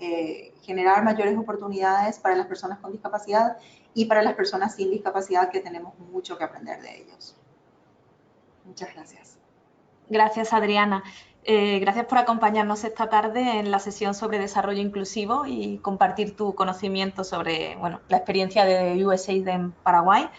generar mayores oportunidades para las personas con discapacidad y para las personas sin discapacidad, que tenemos mucho que aprender de ellos. Muchas gracias. Gracias, Adriana. Gracias por acompañarnos esta tarde en la sesión sobre desarrollo inclusivo y compartir tu conocimiento sobre la experiencia de USAID en Paraguay.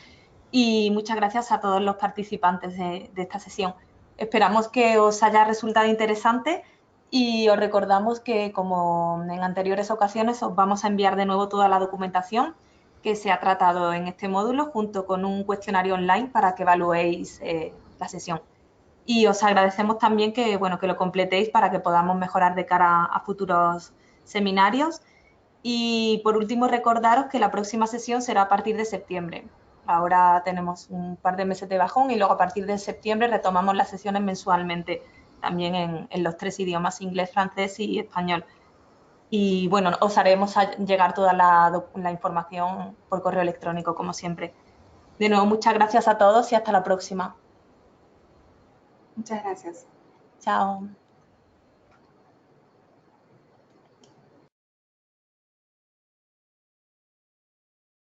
Y muchas gracias a todos los participantes de esta sesión. Esperamos que os haya resultado interesante y os recordamos que, como en anteriores ocasiones, os vamos a enviar de nuevo toda la documentación que se ha tratado en este módulo junto con un cuestionario online para que evaluéis la sesión. Y os agradecemos también que lo completéis para que podamos mejorar de cara a futuros seminarios. Y por último, recordaros que la próxima sesión será a partir de septiembre. Ahora tenemos un par de meses de bajón y luego a partir de septiembre retomamos las sesiones mensualmente, también en los 3 idiomas, inglés, francés y español. Y bueno, os haremos llegar toda la información por correo electrónico, como siempre. De nuevo, muchas gracias a todos y hasta la próxima. Muchas gracias. Chao.